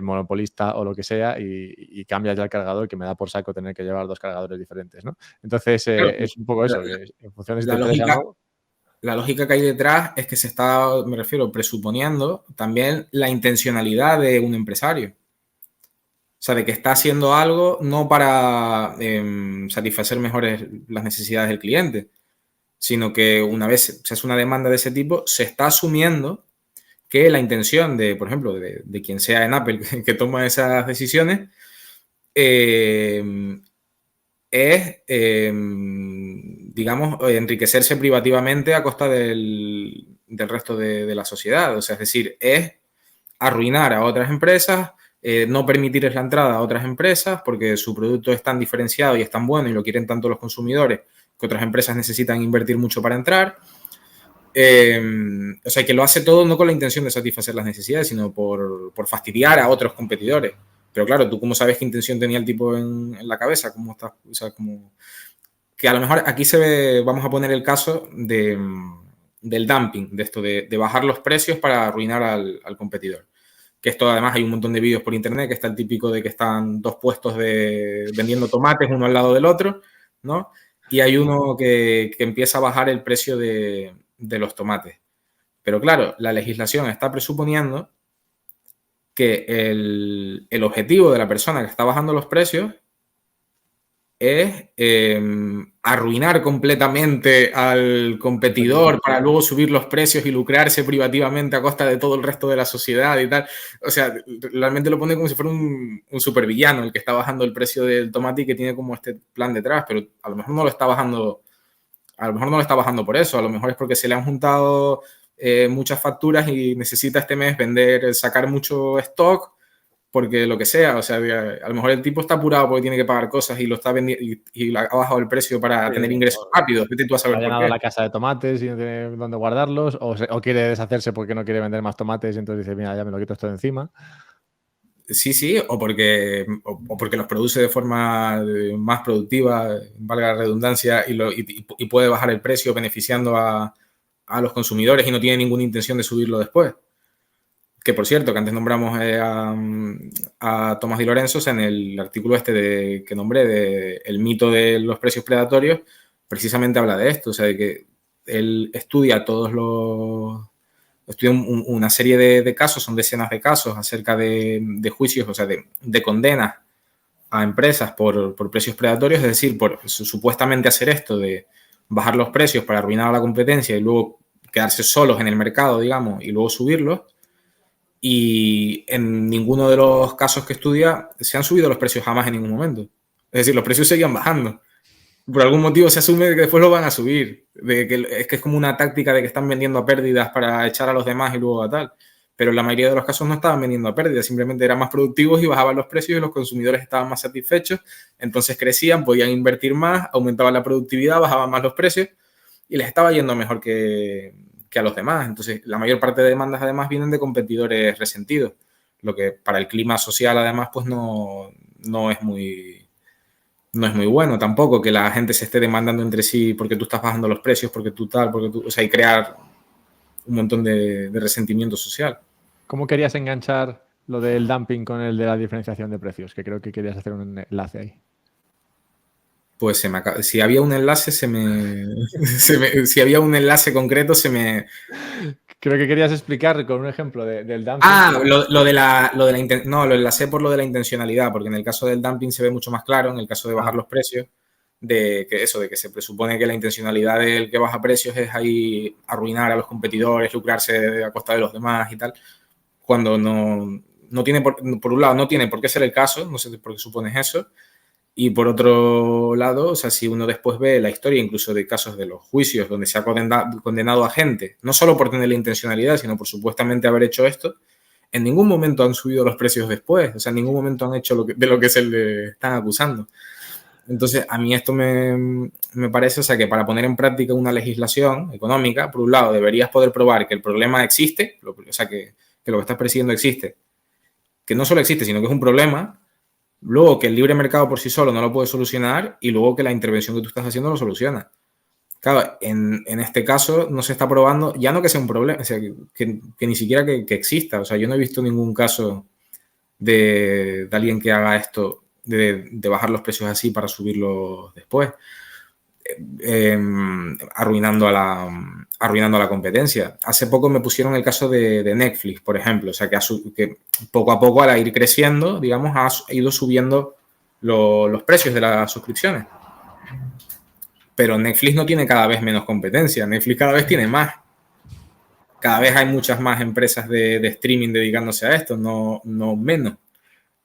monopolista o lo que sea, y cambias ya el cargador, que me da por saco tener que llevar dos cargadores diferentes, ¿no? Entonces, Claro, es un poco la, eso, que en función de si te la interesa o lógica, no. la lógica que hay detrás es que se está, me refiero, presuponiendo también la intencionalidad de un empresario. O sea, de que está haciendo algo no para satisfacer mejores las necesidades del cliente, sino que una vez se hace una demanda de ese tipo, se está asumiendo que la intención de, por ejemplo, de quien sea en Apple que toma esas decisiones, eh, es, digamos, enriquecerse privativamente a costa del resto de la sociedad. O sea, es decir, es arruinar a otras empresas, no permitirles la entrada a otras empresas porque su producto es tan diferenciado y es tan bueno y lo quieren tanto los consumidores que otras empresas necesitan invertir mucho para entrar. O sea, que lo hace todo no con la intención de satisfacer las necesidades, sino por fastidiar a otros competidores. Pero claro, ¿tú cómo sabes qué intención tenía el tipo en la cabeza? ¿Cómo está? O sea, como que a lo mejor aquí se ve, vamos a poner el caso del dumping, de esto, de bajar los precios para arruinar al competidor. Que esto además hay un montón de vídeos por internet, que está el típico de que están dos puestos vendiendo tomates uno al lado del otro, ¿no? Y hay uno que empieza a bajar el precio de los tomates. Pero claro, la legislación está presuponiendo que el objetivo de la persona que está bajando los precios es arruinar completamente al competidor para luego subir los precios y lucrarse privativamente a costa de todo el resto de la sociedad y tal. O sea, realmente lo pone como si fuera un supervillano el que está bajando el precio del tomate y que tiene como este plan detrás, pero a lo mejor no lo está bajando, a lo mejor no lo está bajando por eso, a lo mejor es porque se le han juntado muchas facturas y necesita este mes vender, sacar mucho stock porque lo que sea, o sea, a lo mejor el tipo está apurado porque tiene que pagar cosas y lo está vendiendo y ha bajado el precio para tener ingresos rápidos. Vete tú a Ha saber por llenado qué. la casa de tomates y no tiene dónde guardarlos, o quiere deshacerse porque no quiere vender más tomates y entonces dice, mira, ya me lo quito esto de encima. Sí, sí, o porque los produce de forma más productiva, valga la redundancia, y puede bajar el precio beneficiando a los consumidores y no tiene ninguna intención de subirlo después. Que por cierto, que antes nombramos a Tomás Di Lorenzo en el artículo que nombré de El mito de los precios predatorios, precisamente habla de esto, o sea, de que él estudia estudia una serie de casos, son decenas de casos acerca de juicios, o sea, de condenas a empresas por precios predatorios, es decir, por supuestamente hacer esto de bajar los precios para arruinar a la competencia y luego quedarse solos en el mercado, digamos, y luego subirlos. Y en ninguno de los casos que estudia se han subido los precios jamás en ningún momento. Es decir, los precios seguían bajando. Por algún motivo se asume que después lo van a subir. Es que es como una táctica de que están vendiendo a pérdidas para echar a los demás y luego a tal. Pero en la mayoría de los casos no estaban vendiendo a pérdidas, simplemente eran más productivos y bajaban los precios y los consumidores estaban más satisfechos. Entonces crecían, podían invertir más, aumentaban la productividad, bajaban más los precios y les estaba yendo mejor que a los demás. Entonces, la mayor parte de demandas además vienen de competidores resentidos, lo que para el clima social además pues no es muy bueno tampoco que la gente se esté demandando entre sí porque tú estás bajando los precios, porque tú tal, porque tú, o sea, y crear un montón de resentimiento social. ¿Cómo querías enganchar lo del dumping con el de la diferenciación de precios? Que creo que querías hacer un enlace ahí. Pues si había un enlace, si había un enlace concreto, Creo que querías explicar con un ejemplo del dumping. Ah, no, lo enlacé por lo de la intencionalidad, porque en el caso del dumping se ve mucho más claro, en el caso de bajar los precios, de que se presupone que la intencionalidad del que baja precios es ahí arruinar a los competidores, lucrarse a costa de los demás y tal, cuando no tiene por un lado no tiene por qué ser el caso, no sé por qué supones eso, y por otro lado, o sea, si uno después ve la historia incluso de casos de los juicios donde se ha condenado a gente, no solo por tener la intencionalidad, sino por supuestamente haber hecho esto, en ningún momento han subido los precios después, o sea, en ningún momento han hecho de lo que se le están acusando. Entonces, a mí esto me parece, o sea, que para poner en práctica una legislación económica, por un lado, deberías poder probar que el problema existe, o sea, que lo que estás persiguiendo existe, que no solo existe, sino que es un problema, luego que el libre mercado por sí solo no lo puede solucionar y luego que la intervención que tú estás haciendo lo soluciona. Claro, en este caso no se está probando, ya no que sea un problema, o sea, que ni siquiera que exista. O sea, yo no he visto ningún caso de alguien que haga esto, de bajar los precios así para subirlos después, arruinando a la competencia. Hace poco me pusieron el caso de Netflix, por ejemplo, o sea, que poco a poco al ir creciendo, digamos, ha ido subiendo los precios de las suscripciones. Pero Netflix no tiene cada vez menos competencia, Netflix cada vez tiene más. Cada vez hay muchas más empresas de streaming dedicándose a esto, no menos.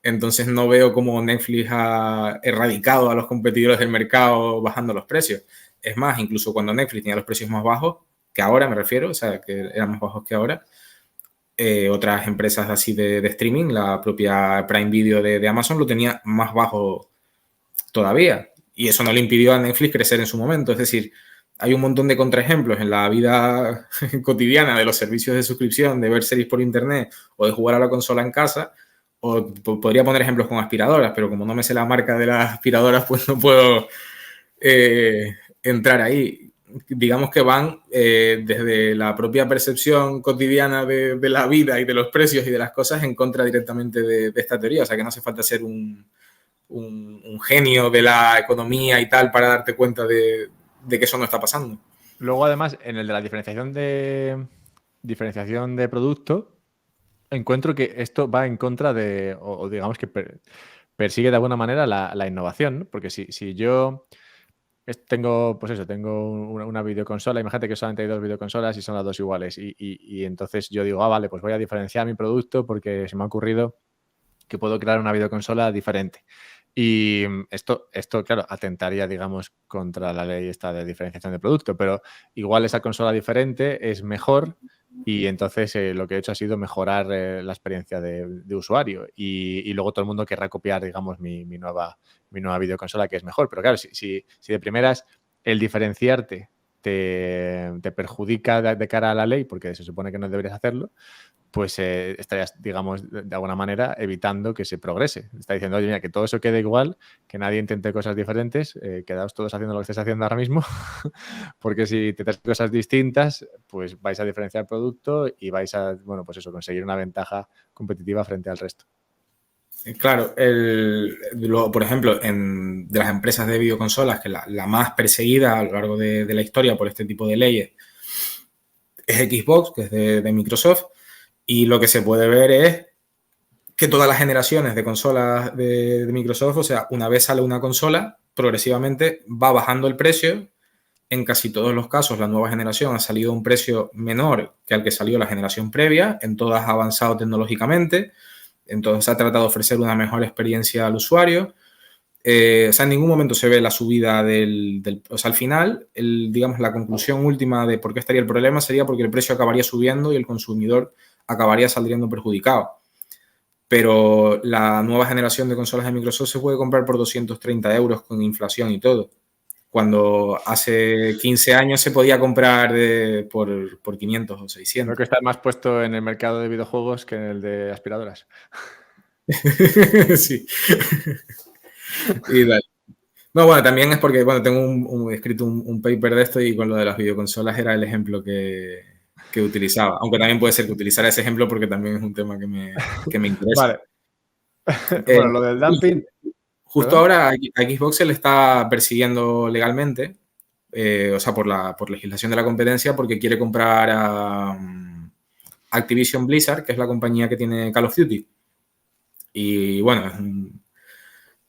Entonces no veo cómo Netflix ha erradicado a los competidores del mercado bajando los precios. Es más, incluso cuando Netflix tenía los precios más bajos, que ahora me refiero, o sea, que eran más bajos que ahora, otras empresas así de streaming, la propia Prime Video de Amazon lo tenía más bajo todavía. Y eso no le impidió a Netflix crecer en su momento. Es decir, hay un montón de contraejemplos en la vida cotidiana de los servicios de suscripción, de ver series por internet o de jugar a la consola en casa. O podría poner ejemplos con aspiradoras, pero como no me sé la marca de las aspiradoras, pues no puedo entrar ahí. Digamos que van desde la propia percepción cotidiana de la vida y de los precios y de las cosas en contra directamente de esta teoría. O sea, que no hace falta ser un genio de la economía y tal para darte cuenta de que eso no está pasando. Luego, además, en el de la diferenciación de producto, encuentro que esto va en contra de, o digamos que persigue de alguna manera la innovación, ¿no? Porque si yo tengo, pues eso, tengo una videoconsola, imagínate que solamente hay 2 videoconsolas y son las 2 iguales, y entonces yo digo, vale, pues voy a diferenciar mi producto porque se me ha ocurrido que puedo crear una videoconsola diferente. Y esto, claro, atentaría, digamos, contra la ley esta de diferenciación de producto, pero igual esa consola diferente es mejor y entonces lo que he hecho ha sido mejorar la experiencia de usuario y luego todo el mundo querrá copiar, digamos, mi nueva videoconsola que es mejor. Pero claro, si de primeras el diferenciarte te perjudica de cara a la ley, porque se supone que no deberías hacerlo, pues estarías, digamos, de alguna manera evitando que se progrese. Está diciendo, oye, mira, que todo eso quede igual, que nadie intente cosas diferentes, quedaos todos haciendo lo que estáis haciendo ahora mismo, porque si te traes cosas distintas, pues vais a diferenciar el producto y vais a, bueno, pues eso, conseguir una ventaja competitiva frente al resto. Claro, por ejemplo, de las empresas de videoconsolas, que la más perseguida a lo largo de la historia por este tipo de leyes es Xbox, que es de Microsoft, y lo que se puede ver es que todas las generaciones de consolas de Microsoft, o sea, una vez sale una consola, progresivamente va bajando el precio. En casi todos los casos, la nueva generación ha salido a un precio menor que al que salió la generación previa. En todas ha avanzado tecnológicamente. Entonces ha tratado de ofrecer una mejor experiencia al usuario. O sea, en ningún momento se ve la subida o sea, al final, digamos, la conclusión última de por qué estaría el problema sería porque el precio acabaría subiendo y el consumidor acabaría saliendo perjudicado. Pero la nueva generación de consolas de Microsoft se puede comprar por 230 euros con inflación y todo. Cuando hace 15 años se podía comprar por 500 o 600. Creo que está más puesto en el mercado de videojuegos que en el de aspiradoras. Sí. Y dale. No, bueno, también es porque, bueno, tengo escrito un paper de esto y con lo de las videoconsolas era el ejemplo que utilizaba. Aunque también puede ser que utilizara ese ejemplo porque también es un tema que me interesa. Vale. Bueno, lo del dumping. Justo ¿Perdón? ahora a Xbox se le está persiguiendo legalmente, o sea, por legislación de la competencia, porque quiere comprar a Activision Blizzard, que es la compañía que tiene Call of Duty. Y bueno,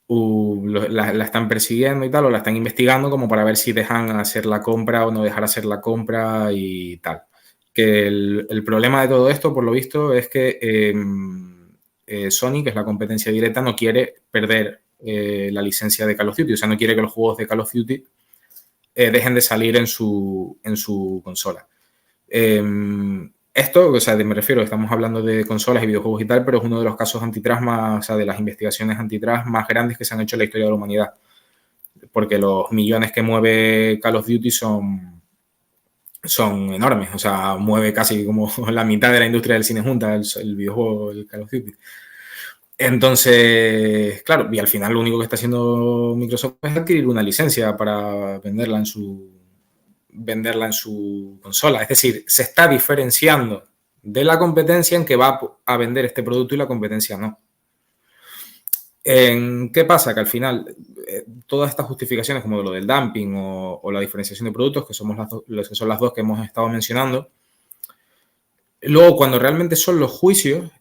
la están persiguiendo y tal, o la están investigando como para ver si dejan hacer la compra o no dejar hacer la compra y tal. Que el problema de todo esto, por lo visto, es que Sony, que es la competencia directa, no quiere perder la licencia de Call of Duty, o sea, no quiere que los juegos de Call of Duty dejen de salir en su consola. Esto, o sea, me refiero, estamos hablando de consolas y videojuegos y tal, pero es uno de los casos antitrust más, o sea, de las investigaciones antitrust más grandes que se han hecho en la historia de la humanidad. Porque los millones que mueve Call of Duty son enormes, o sea, mueve casi como la mitad de la industria del cine junta, el videojuego, el Call of Duty. Entonces, claro, y al final lo único que está haciendo Microsoft es adquirir una licencia para venderla en su consola. Es decir, se está diferenciando de la competencia en que va a vender este producto y la competencia no. ¿Qué pasa? Que al final todas estas justificaciones como lo del dumping o la diferenciación de productos, que son las dos que hemos estado mencionando, luego cuando realmente son los juicios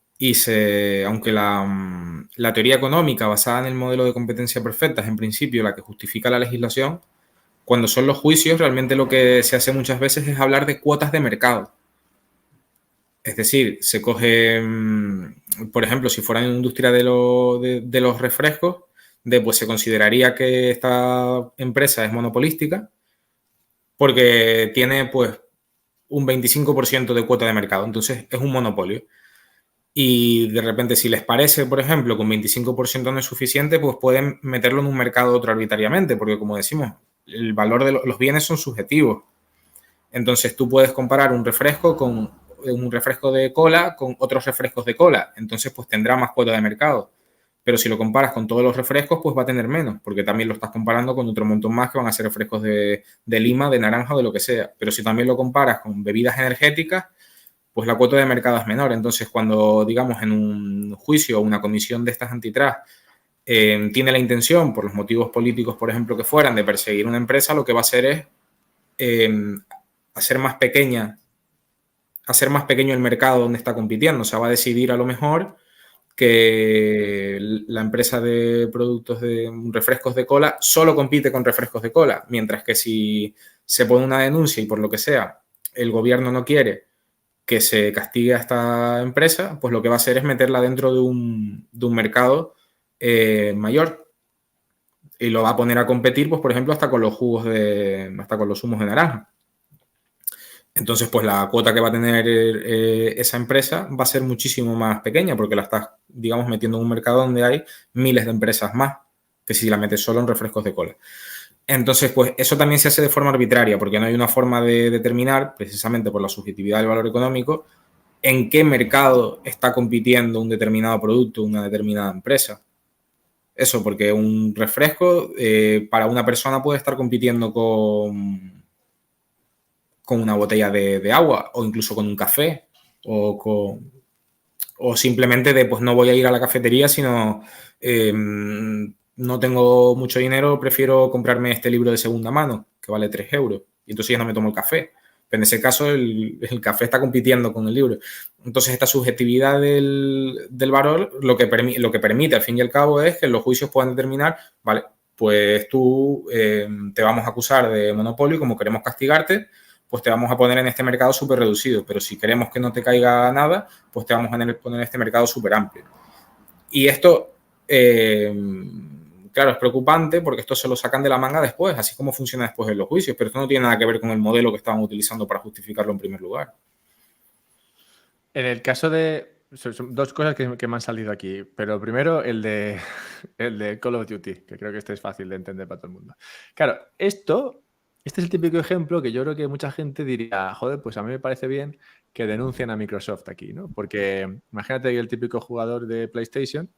aunque la teoría económica basada en el modelo de competencia perfecta es en principio la que justifica la legislación, cuando son los juicios realmente lo que se hace muchas veces es hablar de cuotas de mercado. Es decir, se coge, por ejemplo, si fuera en la industria de los refrescos, pues se consideraría que esta empresa es monopolística porque tiene pues un 25% de cuota de mercado, entonces es un monopolio. Y de repente, si les parece, por ejemplo, que un 25% no es suficiente, pues pueden meterlo en un mercado otro arbitrariamente, porque como decimos, el valor de los bienes son subjetivos. Entonces tú puedes comparar un refresco de cola con otros refrescos de cola. Entonces pues tendrá más cuota de mercado. Pero si lo comparas con todos los refrescos, pues va a tener menos, porque también lo estás comparando con otro montón más que van a ser refrescos de lima, de naranja o de lo que sea. Pero si también lo comparas con bebidas energéticas, pues la cuota de mercado es menor. Entonces cuando, digamos, en un juicio o una comisión de estas antitrust tiene la intención, por los motivos políticos, por ejemplo, que fueran, de perseguir una empresa, lo que va a hacer es hacer más pequeño el mercado donde está compitiendo. O sea, va a decidir a lo mejor que la empresa de productos de refrescos de cola solo compite con refrescos de cola, mientras que si se pone una denuncia y por lo que sea el gobierno no quiere que se castigue a esta empresa, pues lo que va a hacer es meterla dentro de un mercado mayor y lo va a poner a competir, pues por ejemplo, hasta con los zumos de naranja. Entonces, pues la cuota que va a tener esa empresa va a ser muchísimo más pequeña porque la estás, digamos, metiendo en un mercado donde hay miles de empresas más que si la metes solo en refrescos de cola. Entonces, pues eso también se hace de forma arbitraria porque no hay una forma de determinar, precisamente por la subjetividad del valor económico, en qué mercado está compitiendo un determinado producto, una determinada empresa. Eso, porque un refresco para una persona puede estar compitiendo con una botella de agua o incluso con un café o simplemente pues no voy a ir a la cafetería, sino no tengo mucho dinero, prefiero comprarme este libro de segunda mano que vale 3 euros y entonces ya no me tomo el café. Pero en ese caso el café está compitiendo con el libro. Entonces esta subjetividad del valor lo que permite al fin y al cabo es que los juicios puedan determinar, vale, pues tú te vamos a acusar de monopolio y como queremos castigarte, pues te vamos a poner en este mercado súper reducido, pero si queremos que no te caiga nada, pues te vamos a poner en este mercado súper amplio. Y esto, claro, es preocupante porque esto se lo sacan de la manga después, así como funciona después en los juicios, pero esto no tiene nada que ver con el modelo que estaban utilizando para justificarlo en primer lugar. En el caso de... Son dos cosas que me han salido aquí, pero primero el de Call of Duty, que creo que este es fácil de entender para todo el mundo. Claro, este es el típico ejemplo que yo creo que mucha gente diría, joder, pues a mí me parece bien que denuncien a Microsoft aquí, ¿no? Porque imagínate que el típico jugador de PlayStation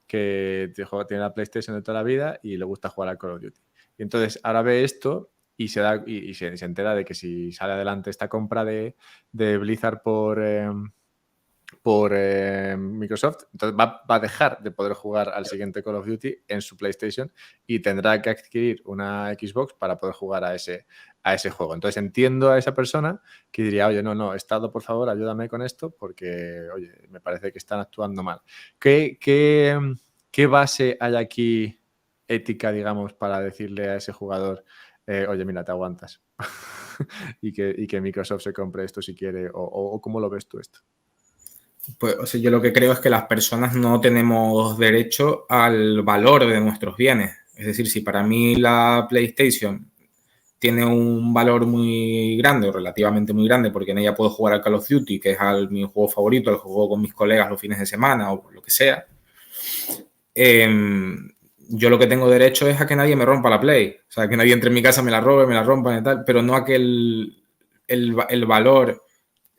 que tiene la PlayStation de toda la vida y le gusta jugar al Call of Duty. Y entonces ahora ve esto y se entera de que si sale adelante esta compra de Blizzard por Microsoft, entonces va a dejar de poder jugar al siguiente Call of Duty en su PlayStation y tendrá que adquirir una Xbox para poder jugar a ese juego. Entonces entiendo a esa persona que diría, oye, no, Estado, por favor, ayúdame con esto porque, oye, me parece que están actuando mal. ¿Qué base hay aquí ética, digamos, para decirle a ese jugador, oye, mira, te aguantas? y que Microsoft se compre esto si quiere, o ¿cómo lo ves tú esto? Pues, o sea, yo lo que creo es que las personas no tenemos derecho al valor de nuestros bienes. Es decir, si para mí la PlayStation tiene un valor muy grande o relativamente muy grande porque en ella puedo jugar al Call of Duty, que es mi juego favorito, el juego con mis colegas los fines de semana o lo que sea, yo lo que tengo derecho es a que nadie me rompa la Play. O sea, que nadie entre en mi casa me la robe, me la rompan y tal, pero no a que el valor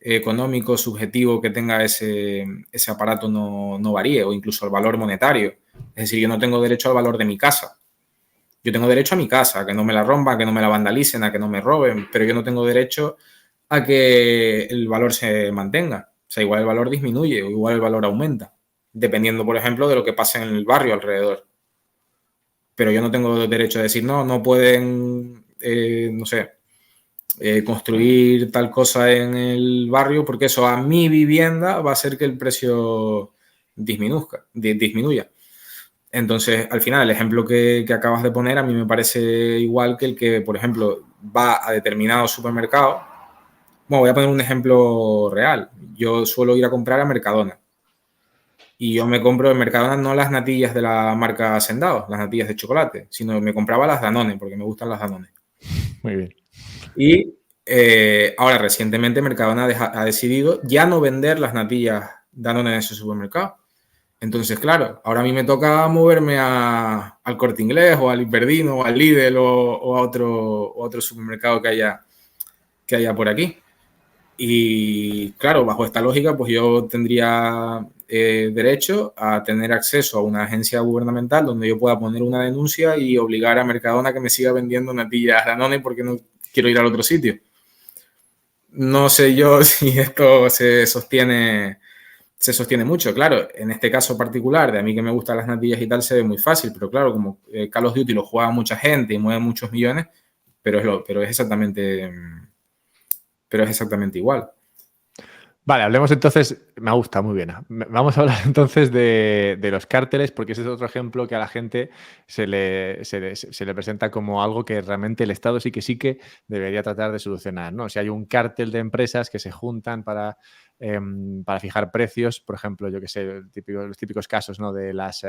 económico subjetivo que tenga ese aparato no varíe, o incluso el valor monetario. Es decir, yo no tengo derecho al valor de mi casa. Yo tengo derecho a mi casa, a que no me la rompan, a que no me la vandalicen, a que no me roben, pero yo no tengo derecho a que el valor se mantenga. O sea, igual el valor disminuye o igual el valor aumenta, dependiendo, por ejemplo, de lo que pase en el barrio alrededor. Pero yo no tengo derecho a decir, no, no pueden, no sé, construir tal cosa en el barrio porque eso a mi vivienda va a hacer que el precio disminuya. Entonces, al final, el ejemplo que acabas de poner a mí me parece igual que el que, por ejemplo, va a determinado supermercado. Bueno, voy a poner un ejemplo real. Yo suelo ir a comprar a Mercadona y yo me compro en Mercadona no las natillas de la marca Sendao, las natillas de chocolate, sino me compraba las Danone porque me gustan las Danone. Muy bien. Y ahora, recientemente, Mercadona ha decidido ya no vender las natillas Danone en ese supermercado. Entonces, claro, ahora a mí me toca moverme al Corte Inglés o al Hiperdino o al Lidl o a otro supermercado que haya por aquí. Y claro, bajo esta lógica, pues yo tendría derecho a tener acceso a una agencia gubernamental donde yo pueda poner una denuncia y obligar a Mercadona a que me siga vendiendo natillas Danone porque no quiero ir al otro sitio. No sé yo si esto se sostiene mucho, claro. En este caso particular, de a mí que me gustan las natillas y tal, se ve muy fácil, pero claro, como Call of Duty lo juega mucha gente y mueve muchos millones, pero es exactamente igual. Vale, hablemos entonces, me gusta, muy bien. Vamos a hablar entonces de los cárteles, porque ese es otro ejemplo que a la gente se le presenta como algo que realmente el Estado sí que debería tratar de solucionar, ¿no? Si hay un cártel de empresas que se juntan para fijar precios, por ejemplo, yo que sé, los típicos casos, ¿no? De las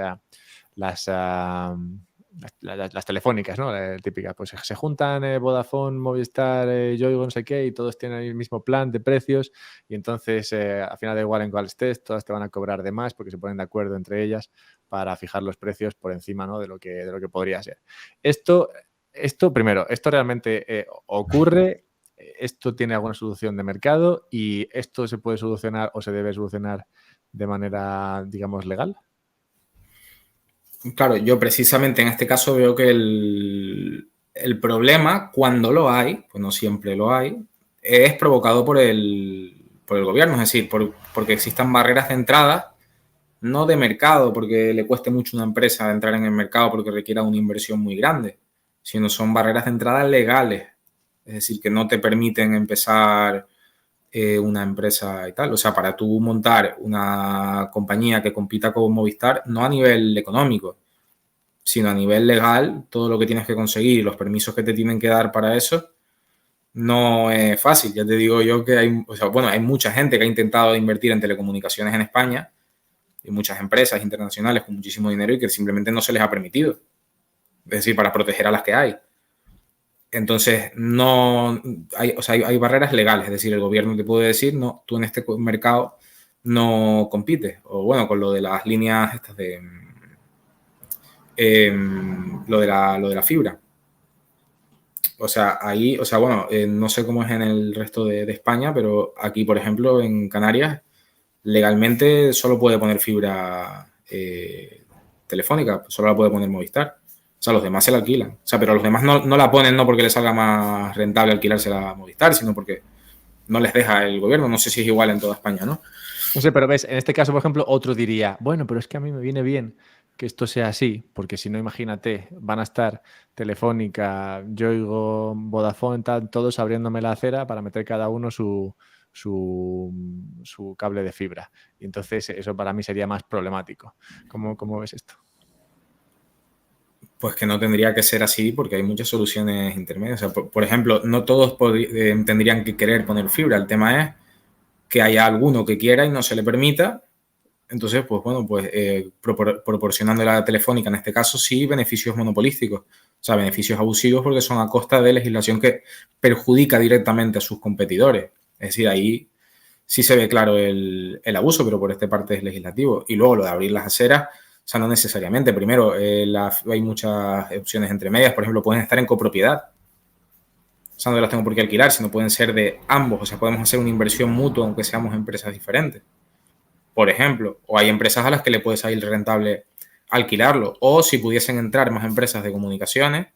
telefónicas, ¿no? Típica, pues se juntan Vodafone, Movistar, Yoigo, no sé qué, y todos tienen el mismo plan de precios y entonces al final da igual en cuál estés, todas te van a cobrar de más porque se ponen de acuerdo entre ellas para fijar los precios por encima, ¿no? de lo que podría ser. Esto primero, ¿esto realmente ocurre? ¿Esto tiene alguna solución de mercado? ¿Y esto se puede solucionar o se debe solucionar de manera, digamos, legal? Claro, yo precisamente en este caso veo que el problema, cuando lo hay, pues no siempre lo hay, es provocado por el gobierno, es decir, porque existan barreras de entrada, no de mercado, porque le cueste mucho a una empresa entrar en el mercado porque requiera una inversión muy grande, sino son barreras de entrada legales, es decir, que no te permiten empezar una empresa y tal. O sea, para tú montar una compañía que compita con Movistar, no a nivel económico, sino a nivel legal, todo lo que tienes que conseguir y los permisos que te tienen que dar para eso, no es fácil. Ya te digo yo que hay mucha gente que ha intentado invertir en telecomunicaciones en España y muchas empresas internacionales con muchísimo dinero y que simplemente no se les ha permitido. Es decir, para proteger a las que hay. Entonces, no hay barreras legales, es decir, el gobierno te puede decir, no, tú en este mercado no compites. O bueno, con lo de las líneas estas de lo de la fibra. O sea, ahí, o sea, bueno, no sé cómo es en el resto de España, pero aquí, por ejemplo, en Canarias, legalmente solo puede poner fibra telefónica, solo la puede poner Movistar. O sea, los demás se la alquilan. O sea, pero los demás no la ponen no porque les salga más rentable alquilársela a Movistar, sino porque no les deja el gobierno. No sé si es igual en toda España, ¿no? No sé, pero ves, en este caso, por ejemplo, otro diría, bueno, pero es que a mí me viene bien que esto sea así, porque si no, imagínate, van a estar Telefónica, Yoigo, Vodafone, tal, todos abriéndome la acera para meter cada uno su cable de fibra. Y entonces eso para mí sería más problemático. ¿Cómo ves esto? pues que no tendría que ser así porque hay muchas soluciones intermedias. O sea, por ejemplo, no todos tendrían que querer poner fibra. El tema es que haya alguno que quiera y no se le permita. Entonces, pues bueno, pues proporcionando a la Telefónica, en este caso, sí, beneficios monopolísticos. O sea, beneficios abusivos porque son a costa de legislación que perjudica directamente a sus competidores. Es decir, ahí sí se ve claro el abuso, pero por esta parte es legislativo. Y luego lo de abrir las aceras, o sea, no necesariamente. Primero, hay muchas opciones entre medias. Por ejemplo, pueden estar en copropiedad. O sea, no las tengo por qué alquilar, sino pueden ser de ambos. O sea, podemos hacer una inversión mutua aunque seamos empresas diferentes. Por ejemplo, o hay empresas a las que le puede salir rentable alquilarlo. O si pudiesen entrar más empresas de comunicaciones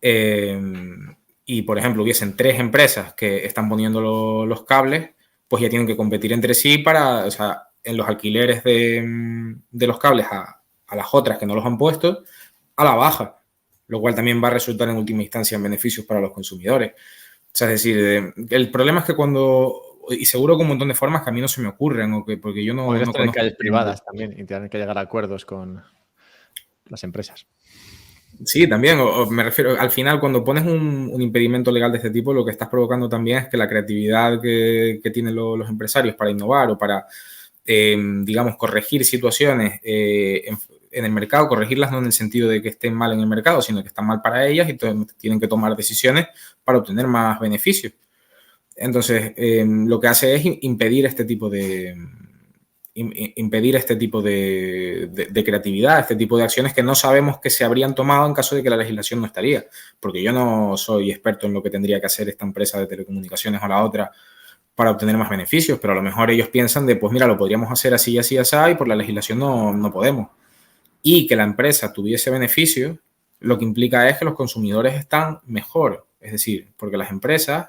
y, por ejemplo, hubiesen 3 empresas que están poniendo los cables, pues ya tienen que competir entre sí para, o sea, en los alquileres de los cables a las otras que no los han puesto, a la baja, lo cual también va a resultar en última instancia en beneficios para los consumidores. O sea, es decir, el problema es que y seguro con un montón de formas que a mí no se me ocurren, porque yo no Podrías tener conozco. calles privadas también y tener que llegar a acuerdos con las empresas. Sí, también, o me refiero, al final cuando pones un impedimento legal de este tipo, lo que estás provocando también es que la creatividad que tienen los empresarios para innovar o para, digamos, corregir situaciones en el mercado, corregirlas no en el sentido de que estén mal en el mercado, sino que están mal para ellas y tienen que tomar decisiones para obtener más beneficios. Entonces, lo que hace es impedir este tipo de creatividad, este tipo de acciones que no sabemos que se habrían tomado en caso de que la legislación no estaría. Porque yo no soy experto en lo que tendría que hacer esta empresa de telecomunicaciones o la otra para obtener más beneficios, pero a lo mejor ellos piensan de, pues mira, lo podríamos hacer así, así, así, y por la legislación no podemos. Y que la empresa tuviese beneficios, lo que implica es que los consumidores están mejor. Es decir, porque las empresas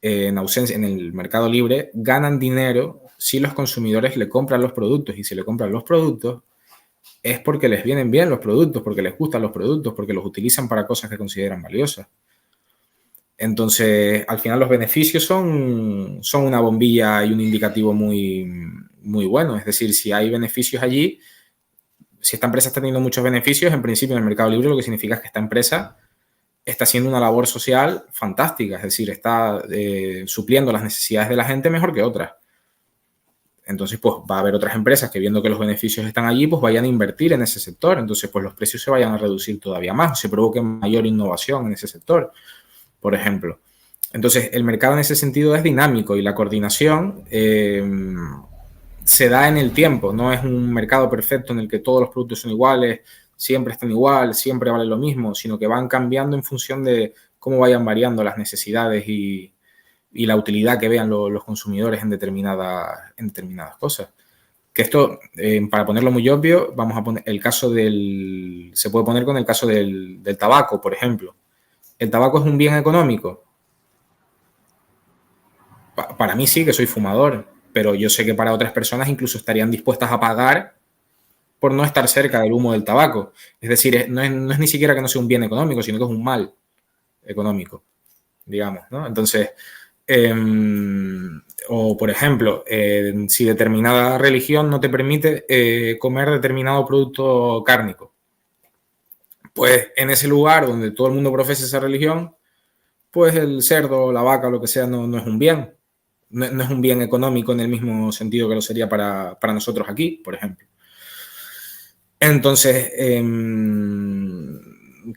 en ausencia, en el mercado libre, ganan dinero si los consumidores le compran los productos. Y si le compran los productos, es porque les vienen bien los productos, porque les gustan los productos, porque los utilizan para cosas que consideran valiosas. Entonces, al final los beneficios son una bombilla y un indicativo muy, muy bueno. Es decir, si hay beneficios allí, si esta empresa está teniendo muchos beneficios, en principio en el mercado libre lo que significa es que esta empresa está haciendo una labor social fantástica, es decir, está supliendo las necesidades de la gente mejor que otras. Entonces, pues va a haber otras empresas que viendo que los beneficios están allí, pues vayan a invertir en ese sector. Entonces, pues los precios se vayan a reducir todavía más, o se provoque mayor innovación en ese sector, por ejemplo. Entonces, el mercado en ese sentido es dinámico y la coordinación se da en el tiempo. No es un mercado perfecto en el que todos los productos son iguales, siempre están igual, siempre vale lo mismo, sino que van cambiando en función de cómo vayan variando las necesidades y la utilidad que vean los consumidores en determinadas cosas. Que esto, para ponerlo muy obvio, vamos a poner el caso se puede poner con el caso del tabaco, por ejemplo. ¿El tabaco es un bien económico? Para mí sí, que soy fumador, pero yo sé que para otras personas incluso estarían dispuestas a pagar por no estar cerca del humo del tabaco. Es decir, no es ni siquiera que no sea un bien económico, sino que es un mal económico, digamos, ¿no? Entonces, o por ejemplo, si determinada religión no te permite comer determinado producto cárnico, pues en ese lugar donde todo el mundo profesa esa religión, pues el cerdo, la vaca, lo que sea, no es un bien. No es un bien económico en el mismo sentido que lo sería para nosotros aquí, por ejemplo. Entonces,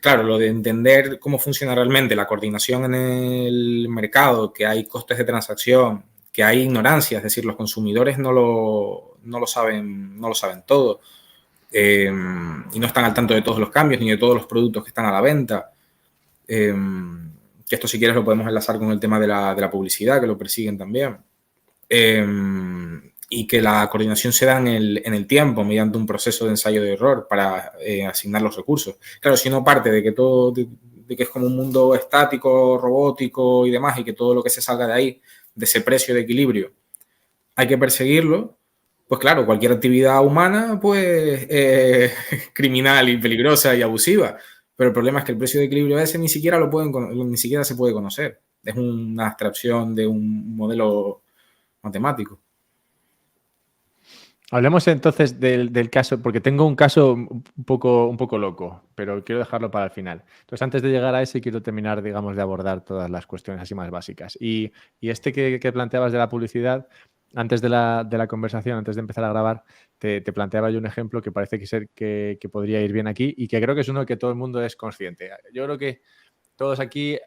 claro, lo de entender cómo funciona realmente la coordinación en el mercado, que hay costes de transacción, que hay ignorancia, es decir, los consumidores no lo saben todo y no están al tanto de todos los cambios ni de todos los productos que están a la venta. Que esto, si quieres, lo podemos enlazar con el tema de la publicidad, que lo persiguen también. Y que la coordinación se da en el tiempo mediante un proceso de ensayo de error para asignar los recursos. Claro, si no parte de que de que es como un mundo estático, robótico y demás, y que todo lo que se salga de ahí, de ese precio de equilibrio, hay que perseguirlo, pues claro, cualquier actividad humana, pues criminal y peligrosa y abusiva. Pero el problema es que el precio de equilibrio ese ni siquiera ni siquiera se puede conocer. Es una abstracción de un modelo matemático. Hablemos entonces del caso, porque tengo un caso un poco loco, pero quiero dejarlo para el final. Entonces, antes de llegar a ese, quiero terminar, digamos, de abordar todas las cuestiones así más básicas. Y este que planteabas de la publicidad, antes de la conversación, antes de empezar a grabar, te planteaba yo un ejemplo que parece que podría ir bien aquí y que creo que es uno que todo el mundo es consciente. Yo creo que todos aquí,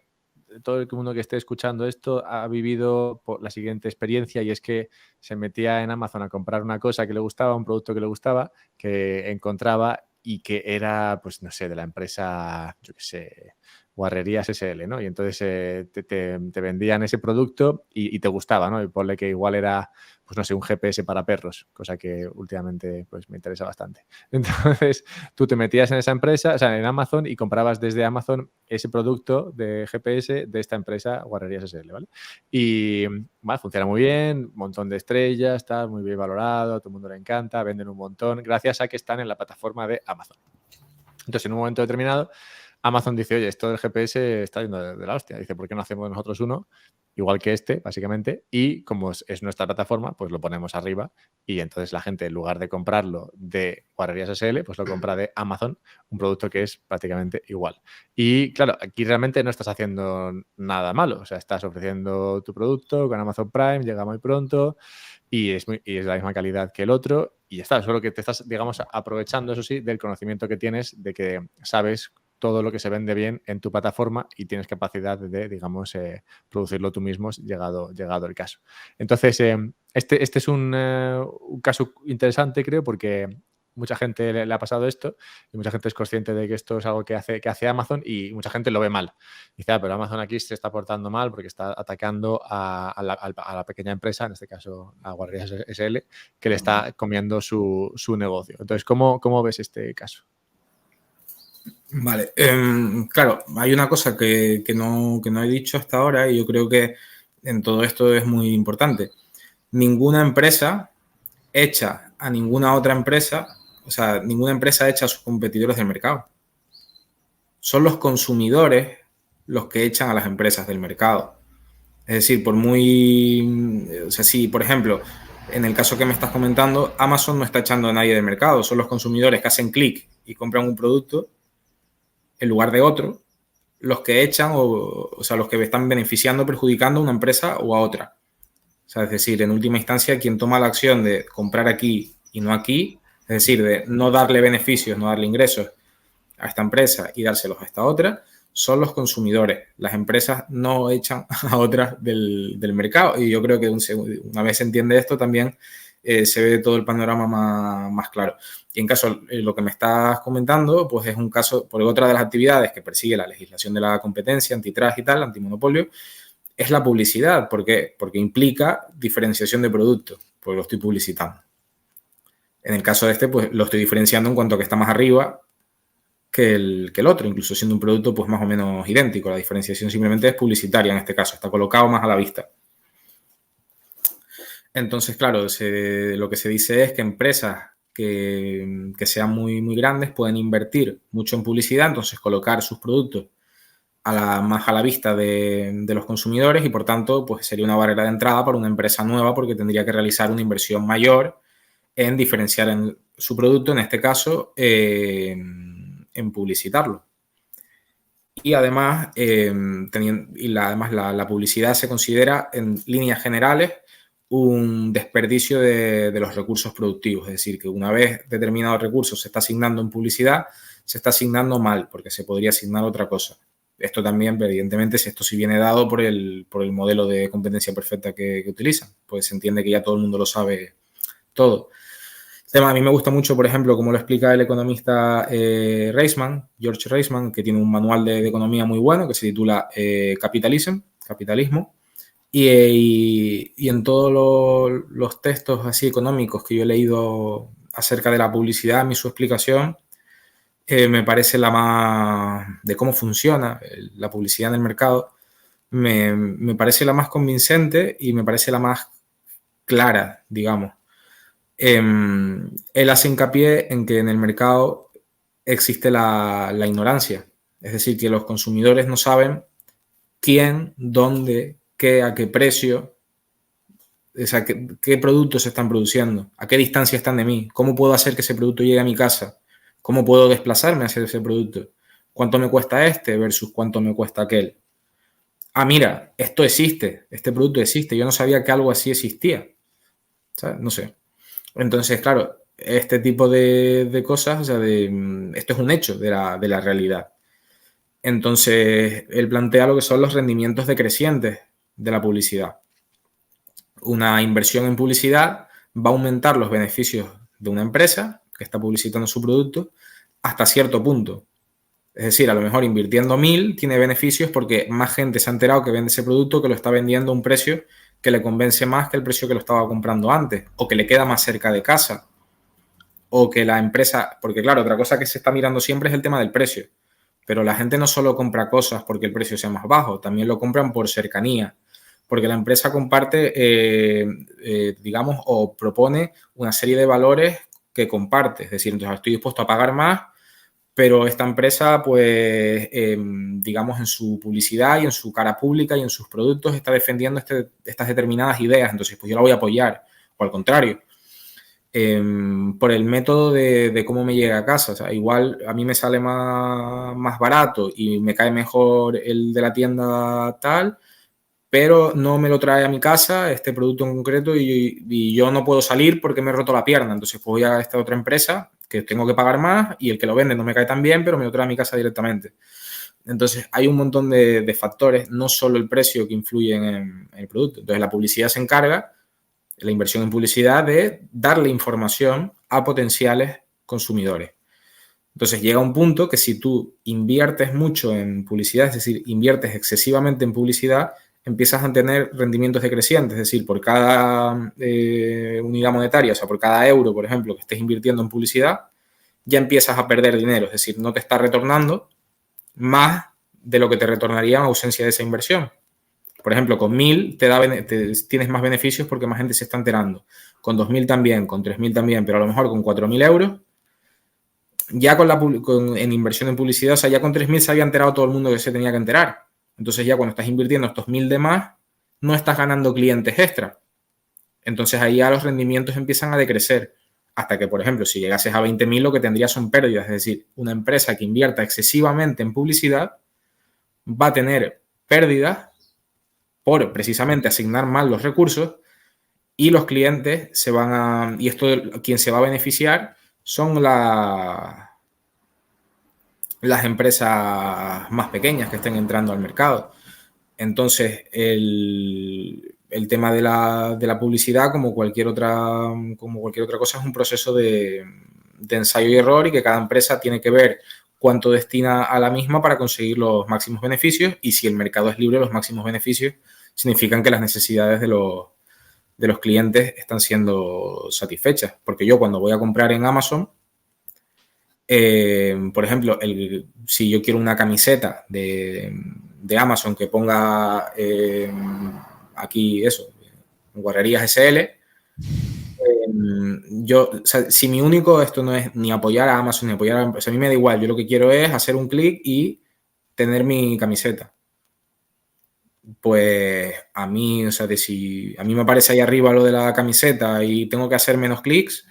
todo el mundo que esté escuchando esto ha vivido la siguiente experiencia, y es que se metía en Amazon a comprar una cosa que le gustaba, un producto que le gustaba, que encontraba y que era, pues no sé, de la empresa, yo qué sé, Guarrerías SL, ¿no? Y entonces te vendían ese producto y te gustaba, ¿no? Y ponle que igual era, pues no sé, un GPS para perros, cosa que últimamente pues me interesa bastante. Entonces, tú te metías en esa empresa, o sea, en Amazon, y comprabas desde Amazon ese producto de GPS de esta empresa Guarrerías SL, ¿vale? Y vale, funciona muy bien, un montón de estrellas, está muy bien valorado, a todo el mundo le encanta, venden un montón, gracias a que están en la plataforma de Amazon. Entonces, en un momento determinado, Amazon dice, oye, esto del GPS está yendo de la hostia. Dice, ¿por qué no hacemos nosotros uno igual que este, básicamente? Y como es nuestra plataforma, pues lo ponemos arriba, y entonces la gente, en lugar de comprarlo de Guarrerías SL, pues lo compra de Amazon, un producto que es prácticamente igual. Y claro, aquí realmente no estás haciendo nada malo. O sea, estás ofreciendo tu producto con Amazon Prime, llega muy pronto y es la misma calidad que el otro, y ya está. Solo que te estás, digamos, aprovechando, eso sí, del conocimiento que tienes, de que sabes todo lo que se vende bien en tu plataforma y tienes capacidad de, digamos, producirlo tú mismo, llegado el caso. Entonces, este es un caso interesante, creo, porque mucha gente le ha pasado esto, y mucha gente es consciente de que esto es algo que hace Amazon, y mucha gente lo ve mal. Dice, pero Amazon aquí se está portando mal porque está atacando a la pequeña empresa, en este caso a Guardias SL, que le está comiendo su negocio. Entonces, ¿cómo ves este caso? Vale, claro, hay una cosa que no he dicho hasta ahora, y yo creo que en todo esto es muy importante. Ninguna empresa echa a ninguna otra empresa, o sea, ninguna empresa echa a sus competidores del mercado. Son los consumidores los que echan a las empresas del mercado. Es decir, o sea, si, por ejemplo, en el caso que me estás comentando, Amazon no está echando a nadie del mercado, son los consumidores que hacen clic y compran un producto en lugar de otro, los que echan, o sea, los que están beneficiando, perjudicando a una empresa o a otra. O sea, es decir, en última instancia, quien toma la acción de comprar aquí y no aquí, es decir, de no darle beneficios, no darle ingresos a esta empresa y dárselos a esta otra, son los consumidores. Las empresas no echan a otras del mercado, y yo creo que una vez se entiende esto, también se ve todo el panorama más claro. Y en caso, lo que me estás comentando, pues es un caso, por otra de las actividades que persigue la legislación de la competencia, antitrust y tal, antimonopolio, es la publicidad. ¿Por qué? Porque implica diferenciación de productos, pues lo estoy publicitando. En el caso de este, pues lo estoy diferenciando en cuanto a que está más arriba que el otro, incluso siendo un producto pues más o menos idéntico. La diferenciación simplemente es publicitaria en este caso, está colocado más a la vista. Entonces, claro, lo que se dice es que empresas que sean muy grandes pueden invertir mucho en publicidad, entonces colocar sus productos más a la vista de los consumidores, y por tanto pues sería una barrera de entrada para una empresa nueva, porque tendría que realizar una inversión mayor en diferenciar su producto, en este caso en publicitarlo. Y además, la publicidad se considera en líneas generales un desperdicio de los recursos productivos. Es decir, que una vez determinados recursos se está asignando en publicidad, se está asignando mal, porque se podría asignar otra cosa. Esto también, evidentemente, si esto sí viene dado por el modelo de competencia perfecta que utilizan, pues se entiende que ya todo el mundo lo sabe todo. A mí me gusta mucho, por ejemplo, como lo explica el economista George Reisman, que tiene un manual de economía muy bueno que se titula Capitalismo. Y en todos los textos así económicos que yo he leído acerca de la publicidad, a mí su explicación me parece la más de cómo funciona la publicidad en el mercado, me parece la más convincente y me parece la más clara, digamos. Él hace hincapié en que en el mercado existe la ignorancia, es decir, que los consumidores no saben quién, dónde, qué, a qué precio O sea, ¿qué productos se están produciendo? ¿A qué distancia están de mí? ¿Cómo puedo hacer que ese producto llegue a mi casa? ¿Cómo puedo desplazarme hacia ese producto? ¿Cuánto me cuesta este versus cuánto me cuesta aquel? Ah, mira, esto existe, este producto existe. Yo no sabía que algo así existía. ¿Sabes? No sé. Entonces, claro, este tipo de cosas, o sea, esto es un hecho de la realidad. Entonces, él plantea lo que son los rendimientos decrecientes de la publicidad. Una inversión en publicidad va a aumentar los beneficios de una empresa que está publicitando su producto hasta cierto punto. Es decir, a lo mejor invirtiendo 1.000 tiene beneficios porque más gente se ha enterado que vende ese producto, que lo está vendiendo a un precio que le convence más que el precio que lo estaba comprando antes, o que le queda más cerca de casa, o que la empresa, porque claro, otra cosa que se está mirando siempre es el tema del precio, pero la gente no solo compra cosas porque el precio sea más bajo, también lo compran por cercanía, porque la empresa comparte, digamos, o propone una serie de valores que comparte, es decir, entonces estoy dispuesto a pagar más, pero esta empresa, pues, digamos, en su publicidad y en su cara pública y en sus productos está defendiendo estas determinadas ideas, entonces, pues yo la voy a apoyar, o al contrario, por el método de cómo me llega a casa. O sea, igual a mí me sale más barato y me cae mejor el de la tienda tal, pero no me lo trae a mi casa, este producto en concreto, y yo no puedo salir porque me he roto la pierna. Entonces, pues voy a esta otra empresa que tengo que pagar más y el que lo vende no me cae tan bien, pero me lo trae a mi casa directamente. Entonces, hay un montón de factores, no solo el precio que influyen en el producto. Entonces, la publicidad se encarga, la inversión en publicidad, de darle información a potenciales consumidores. Entonces llega un punto que si tú inviertes mucho en publicidad, es decir, inviertes excesivamente en publicidad, empiezas a tener rendimientos decrecientes, es decir, por cada unidad monetaria, o sea, por cada euro, por ejemplo, que estés invirtiendo en publicidad, ya empiezas a perder dinero, es decir, no te está retornando más de lo que te retornaría en ausencia de esa inversión. Por ejemplo, con 1.000 tienes más beneficios porque más gente se está enterando. Con 2.000 también, con 3.000 también, pero a lo mejor con 4.000 euros, ya en inversión en publicidad, o sea, ya con 3.000 se había enterado todo el mundo que se tenía que enterar. Entonces ya cuando estás invirtiendo estos 1.000 de más, no estás ganando clientes extra. Entonces ahí ya los rendimientos empiezan a decrecer. Hasta que, por ejemplo, si llegases a 20.000, lo que tendrías son pérdidas. Es decir, una empresa que invierta excesivamente en publicidad va a tener pérdidas por precisamente asignar mal los recursos, y los clientes se van a... Y esto, quien se va a beneficiar son las empresas más pequeñas que estén entrando al mercado. Entonces, el tema de la publicidad, como cualquier otra cosa, es un proceso de ensayo y error, y que cada empresa tiene que ver cuánto destina a la misma para conseguir los máximos beneficios, y si el mercado es libre, los máximos beneficios significan que las necesidades de los clientes están siendo satisfechas. Porque yo, cuando voy a comprar en Amazon, por ejemplo, si yo quiero una camiseta de Amazon que ponga aquí eso, Guarrerías SL, o sea, si mi único, esto no es ni apoyar a Amazon ni apoyar a mí me da igual, yo lo que quiero es hacer un clic y tener mi camiseta. Pues a mí, o sea, si a mí me aparece ahí arriba lo de la camiseta y tengo que hacer menos clics,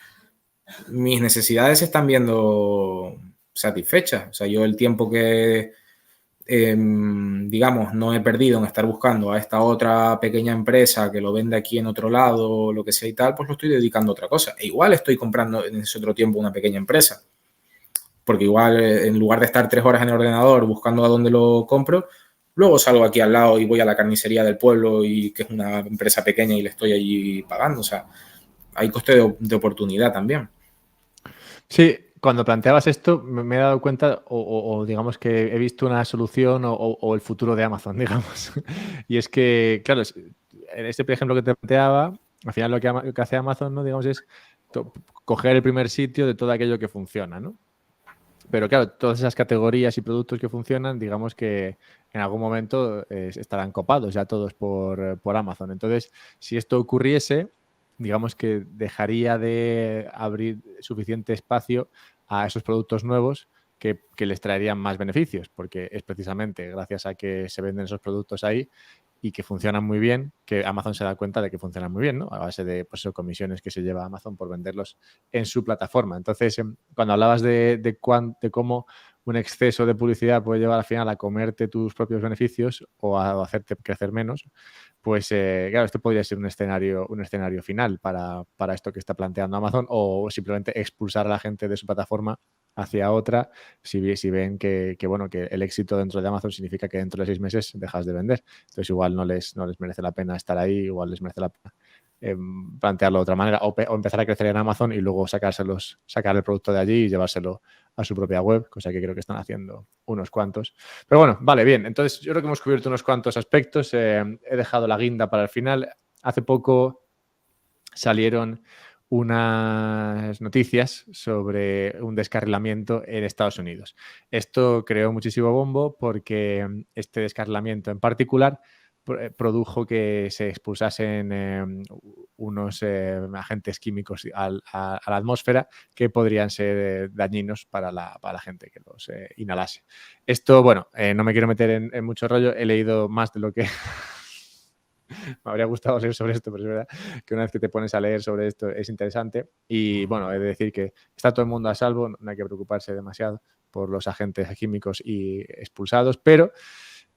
mis necesidades se están viendo satisfechas. O sea, yo el tiempo que, digamos, no he perdido en estar buscando a esta otra pequeña empresa que lo vende aquí en otro lado, lo que sea y tal, pues lo estoy dedicando a otra cosa. E igual estoy comprando en ese otro tiempo una pequeña empresa. Porque igual, en lugar de estar 3 horas en el ordenador buscando a dónde lo compro, luego salgo aquí al lado y voy a la carnicería del pueblo, y que es una empresa pequeña, y le estoy allí pagando. O sea, hay coste de oportunidad también. Sí, cuando planteabas esto me he dado cuenta o digamos que he visto una solución o el futuro de Amazon, digamos. Y es que, claro, en este ejemplo que te planteaba, al final lo que hace Amazon, ¿no? Digamos, es coger el primer sitio de todo aquello que funciona, ¿no? Pero claro, todas esas categorías y productos que funcionan, digamos que en algún momento estarán copados ya todos por Amazon. Entonces, si esto ocurriese, digamos que dejaría de abrir suficiente espacio a esos productos nuevos que les traerían más beneficios, porque es precisamente gracias a que se venden esos productos ahí y que funcionan muy bien, que Amazon se da cuenta de que funcionan muy bien, ¿no? A base de pues, comisiones que se lleva Amazon por venderlos en su plataforma. Entonces, cuando hablabas de cómo un exceso de publicidad puede llevar al final a comerte tus propios beneficios o a hacerte crecer menos, pues claro, esto podría ser un escenario final para esto que está planteando Amazon, o simplemente expulsar a la gente de su plataforma hacia otra si ven que el éxito dentro de Amazon significa que dentro de 6 meses dejas de vender. Entonces igual no les merece la pena estar ahí, igual les merece la pena plantearlo de otra manera o empezar a crecer en Amazon y luego sacar el producto de allí y llevárselo a su propia web, cosa que creo que están haciendo unos cuantos. Pero bueno, vale, bien. Entonces yo creo que hemos cubierto unos cuantos aspectos. He dejado la guinda para el final. Hace poco salieron unas noticias sobre un descarrilamiento en Estados Unidos. Esto creó muchísimo bombo porque este descarrilamiento en particular produjo que se expulsasen unos agentes químicos a la atmósfera que podrían ser dañinos para la gente que los inhalase. Esto, bueno, no me quiero meter en mucho rollo, he leído más de lo que me habría gustado leer sobre esto, pero es verdad que una vez que te pones a leer sobre esto es interesante y, bueno, he de decir que está todo el mundo a salvo, no hay que preocuparse demasiado por los agentes químicos y expulsados, pero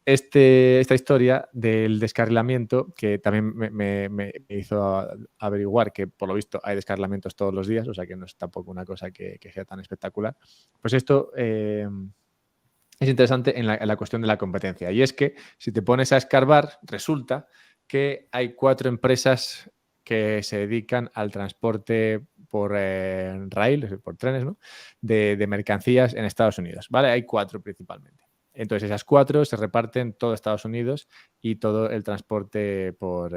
esta historia del descarrilamiento, que también me hizo averiguar que por lo visto hay descarrilamientos todos los días, o sea que no es tampoco una cosa que sea tan espectacular, pues esto es interesante en la cuestión de la competencia. Y es que si te pones a escarbar, resulta que hay 4 empresas que se dedican al transporte por rail, por trenes, ¿no? de mercancías en Estados Unidos, ¿vale? Hay 4 principalmente. Entonces, esas 4 se reparten todo Estados Unidos y todo el transporte por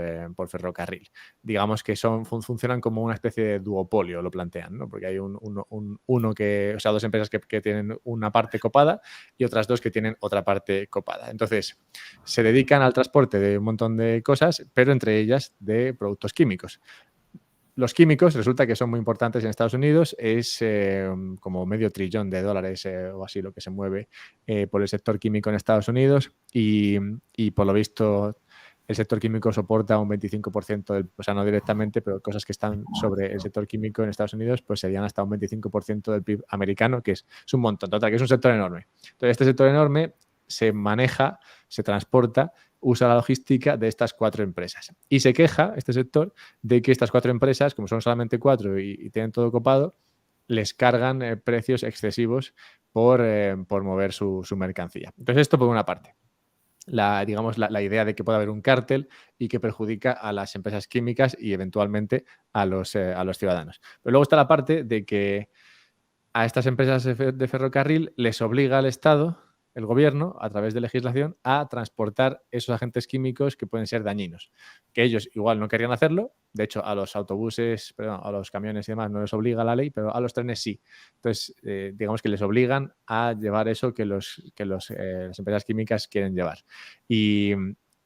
ferrocarril. Digamos que funcionan como una especie de duopolio, lo plantean, ¿no? Porque hay dos empresas que tienen una parte copada y otras 2 que tienen otra parte copada. Entonces, se dedican al transporte de un montón de cosas, pero entre ellas de productos químicos. Los químicos resulta que son muy importantes en Estados Unidos, es como $500 billion o así lo que se mueve por el sector químico en Estados Unidos y por lo visto el sector químico soporta un 25% o sea, no directamente, pero cosas que están sobre el sector químico en Estados Unidos, pues serían hasta un 25% del PIB americano, que es un montón, total, que es un sector enorme. Entonces, este sector enorme se maneja, se transporta, usa la logística de estas 4 empresas. Y se queja este sector de que estas 4 empresas, como son solamente 4 y tienen todo copado, les cargan precios excesivos por mover su mercancía. Entonces, esto por una parte. La idea de que pueda haber un cártel y que perjudica a las empresas químicas y eventualmente a los ciudadanos. Pero luego está la parte de que a estas empresas de ferrocarril les obliga al Estado, el gobierno, a través de legislación, a transportar esos agentes químicos que pueden ser dañinos. Que ellos igual no querían hacerlo. De hecho, a los autobuses, a los camiones y demás no les obliga la ley, pero a los trenes sí. Entonces, digamos que les obligan a llevar eso que las empresas químicas quieren llevar. Y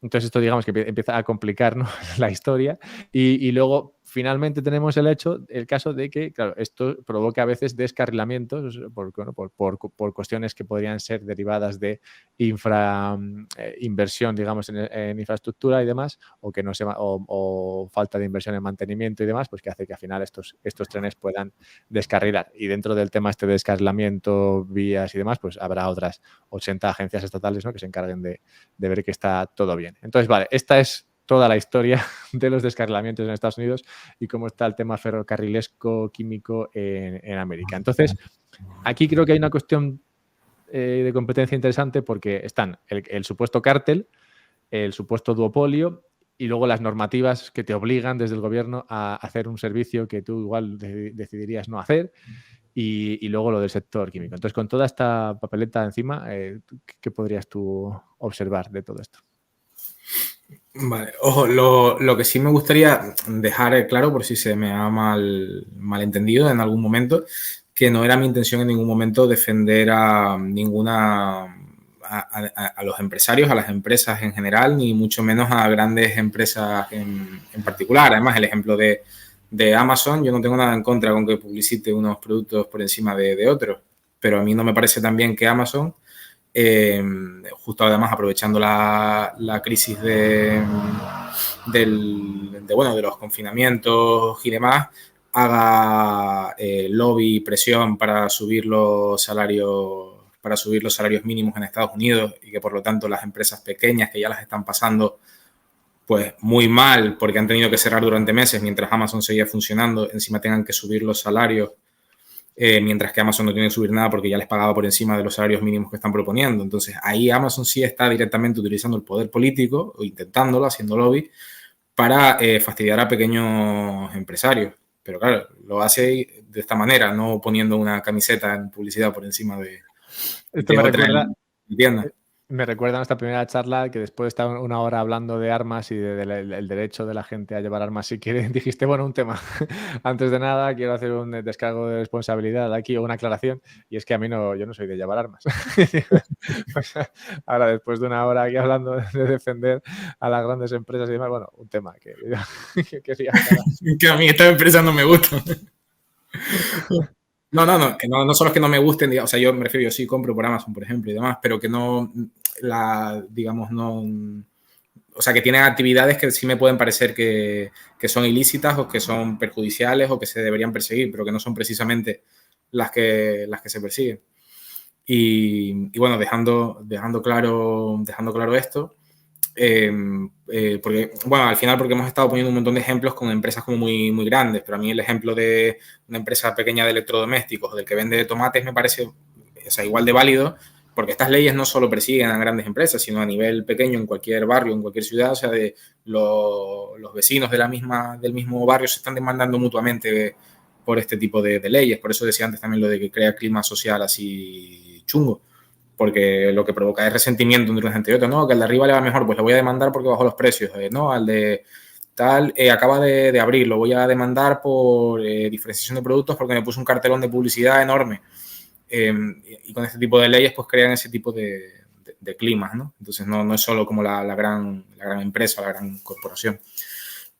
entonces esto digamos que empieza a complicar, ¿no? la historia y luego finalmente tenemos el caso de que, claro, esto provoca a veces descarrilamientos por cuestiones que podrían ser derivadas de inversión, digamos, en infraestructura y demás, o que no se o falta de inversión en mantenimiento y demás, pues que hace que al final estos trenes puedan descarrilar. Y dentro del tema de descarrilamiento, vías y demás, pues habrá otras 80 agencias estatales, ¿no? que se encarguen de ver que está todo bien. Entonces, vale, esta es toda la historia de los descarrilamientos en Estados Unidos y cómo está el tema ferrocarrilesco químico en América. Entonces, aquí creo que hay una cuestión de competencia interesante porque están el supuesto cártel, el supuesto duopolio y luego las normativas que te obligan desde el gobierno a hacer un servicio que tú igual decidirías no hacer y luego lo del sector químico. Entonces, con toda esta papeleta encima, ¿qué podrías tú observar de todo esto? Vale, ojo, lo que sí me gustaría dejar claro, por si se me ha malentendido en algún momento, que no era mi intención en ningún momento defender a los empresarios, a las empresas en general, ni mucho menos a grandes empresas en particular. Además, el ejemplo de Amazon, yo no tengo nada en contra con que publicite unos productos por encima de otros, pero a mí no me parece tan bien que Amazon justo además aprovechando la crisis de los confinamientos y demás, haga lobby y presión para subir los salarios mínimos en Estados Unidos y que por lo tanto las empresas pequeñas que ya las están pasando pues muy mal porque han tenido que cerrar durante meses mientras Amazon seguía funcionando, encima tengan que subir los salarios, mientras que Amazon no tiene que subir nada porque ya les pagaba por encima de los salarios mínimos que están proponiendo. Entonces ahí Amazon sí está directamente utilizando el poder político o intentándolo, haciendo lobby para fastidiar a pequeños empresarios. Pero claro, lo hace de esta manera, no poniendo una camiseta en publicidad por encima Esto me otra recuerda, tienda. me recuerda a nuestra primera charla, que después de estar una hora hablando de armas y del derecho de la gente a llevar armas si quiere, dijiste, bueno, un tema. Antes de nada, quiero hacer un descargo de responsabilidad aquí o una aclaración, y es que yo no soy de llevar armas. Pues, ahora, después de una hora aquí hablando de defender a las grandes empresas y demás, bueno, un tema que quería aclarar. Que a mí esta empresa no me gusta. No, que no solo es que no me gusten, digamos, o sea, yo me refiero, yo sí compro por Amazon, por ejemplo, y demás, pero que no, digamos, no, o sea, que tienen actividades que sí me pueden parecer que son ilícitas o que son perjudiciales o que se deberían perseguir, pero que no son precisamente las que se persiguen. Y bueno, dejando claro esto, porque, bueno, al final porque hemos estado poniendo un montón de ejemplos con empresas como muy, muy grandes, pero a mí el ejemplo de una empresa pequeña de electrodomésticos, del que vende tomates, me parece, o sea, igual de válido, porque estas leyes no solo persiguen a grandes empresas, sino a nivel pequeño, en cualquier barrio, en cualquier ciudad, o sea, de los vecinos del mismo barrio se están demandando mutuamente por este tipo de leyes. Por eso decía antes también lo de que crea clima social así chungo, porque lo que provoca es resentimiento entre una gente y otra, ¿no? Que al de arriba le va mejor, pues le voy a demandar porque bajó los precios, ¿no? Al de tal, acaba de abrir, lo voy a demandar por diferenciación de productos porque me puso un cartelón de publicidad enorme. Y con este tipo de leyes, pues crean ese tipo de climas, ¿no? Entonces no es solo como la gran empresa, la gran corporación.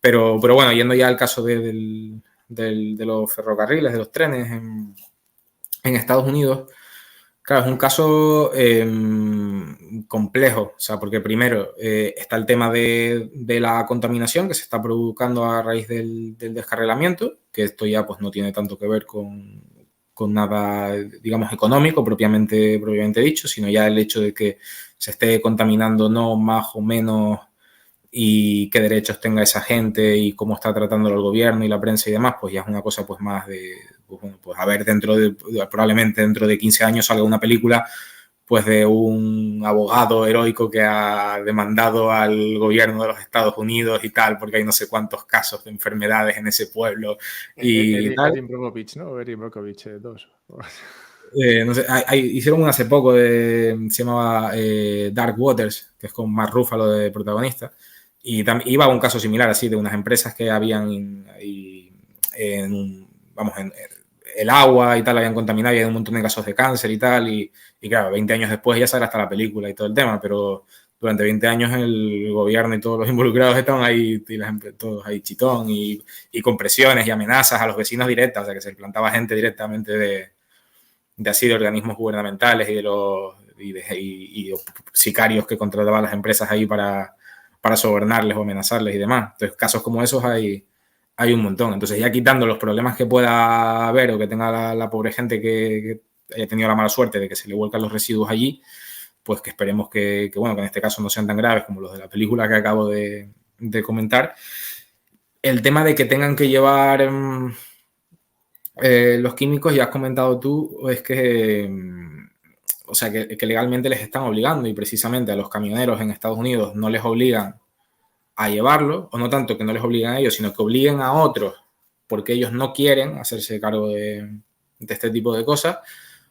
Pero bueno, yendo ya al caso de los ferrocarriles, de los trenes en Estados Unidos, claro, es un caso complejo, o sea, porque primero está el tema de la contaminación que se está provocando a raíz del descarrilamiento, que esto ya pues no tiene tanto que ver con nada, digamos, económico propiamente dicho, sino ya el hecho de que se esté contaminando no más o menos y qué derechos tenga esa gente y cómo está tratándolo el gobierno y la prensa y demás, pues ya es una cosa pues más de, pues a ver, probablemente dentro de 15 años salga una película pues de un abogado heroico que ha demandado al gobierno de los Estados Unidos y tal, porque hay no sé cuántos casos de enfermedades en ese pueblo y tal. Erin Brockovich, ¿no? Erin Brockovich 2. No sé, hicieron una hace poco, se llamaba Dark Waters, que es con Mark Ruffalo de protagonista, y iba a un caso similar así, de unas empresas que habían, vamos, en el agua y tal, habían contaminado y hay un montón de casos de cáncer y tal, y claro, 20 años después ya sale hasta la película y todo el tema, pero durante 20 años el gobierno y todos los involucrados estaban ahí, y todos ahí chitón, y con presiones y amenazas a los vecinos directas, o sea, que se plantaba gente directamente de así de organismos gubernamentales y de sicarios que contrataban las empresas ahí para sobornarles o amenazarles y demás. Entonces, casos como esos hay un montón. Entonces, ya quitando los problemas que pueda haber o que tenga la pobre gente que haya tenido la mala suerte de que se le vuelcan los residuos allí, pues que esperemos bueno, que en este caso no sean tan graves como los de la película que acabo de comentar. El tema de que tengan que llevar los químicos, ya has comentado tú, es que, o sea, que legalmente les están obligando y precisamente a los camioneros en Estados Unidos no les obligan a llevarlo, o no tanto que no les obligan a ellos, sino que obliguen a otros porque ellos no quieren hacerse cargo de este tipo de cosas,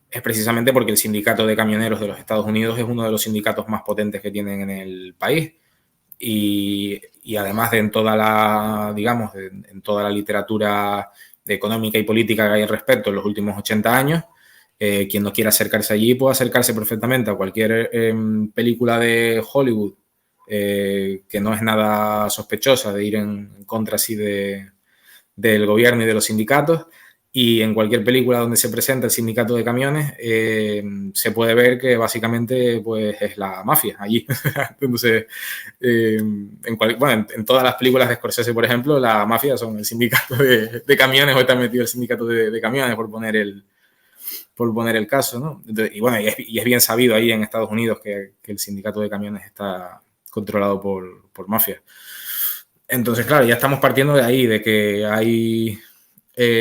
es precisamente porque el sindicato de camioneros de los Estados Unidos es uno de los sindicatos más potentes que tienen en el país. Y además de en toda la, digamos, en toda la literatura económica y política que hay al respecto en los últimos 80 años, quien no quiera acercarse allí puede acercarse perfectamente a cualquier película de Hollywood que no es nada sospechosa de ir en contra así del gobierno y de los sindicatos Y en cualquier película donde se presenta el sindicato de camiones, se puede ver que básicamente pues, es la mafia allí. Entonces, en todas las películas de Scorsese, por ejemplo, la mafia son el sindicato de camiones, o está metido el sindicato de camiones, por poner el caso, ¿no? Entonces, y es bien sabido ahí en Estados Unidos que el sindicato de camiones está controlado por mafia. Entonces, claro, ya estamos partiendo de ahí, de que hay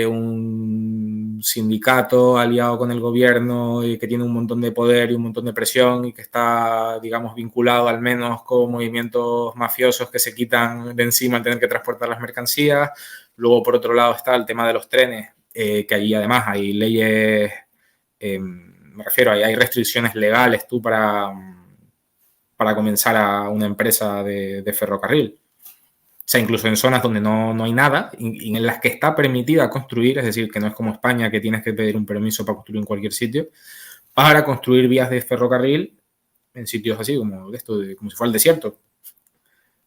un sindicato aliado con el gobierno y que tiene un montón de poder y un montón de presión y que está, digamos, vinculado al menos con movimientos mafiosos que se quitan de encima al tener que transportar las mercancías. Luego, por otro lado, está el tema de los trenes, que allí además hay leyes, me refiero, hay restricciones legales tú para comenzar a una empresa de ferrocarril. O sea, incluso en zonas donde no hay nada y en las que está permitida construir, es decir, que no es como España, que tienes que pedir un permiso para construir en cualquier sitio, para construir vías de ferrocarril en sitios así como esto, como si fuera el desierto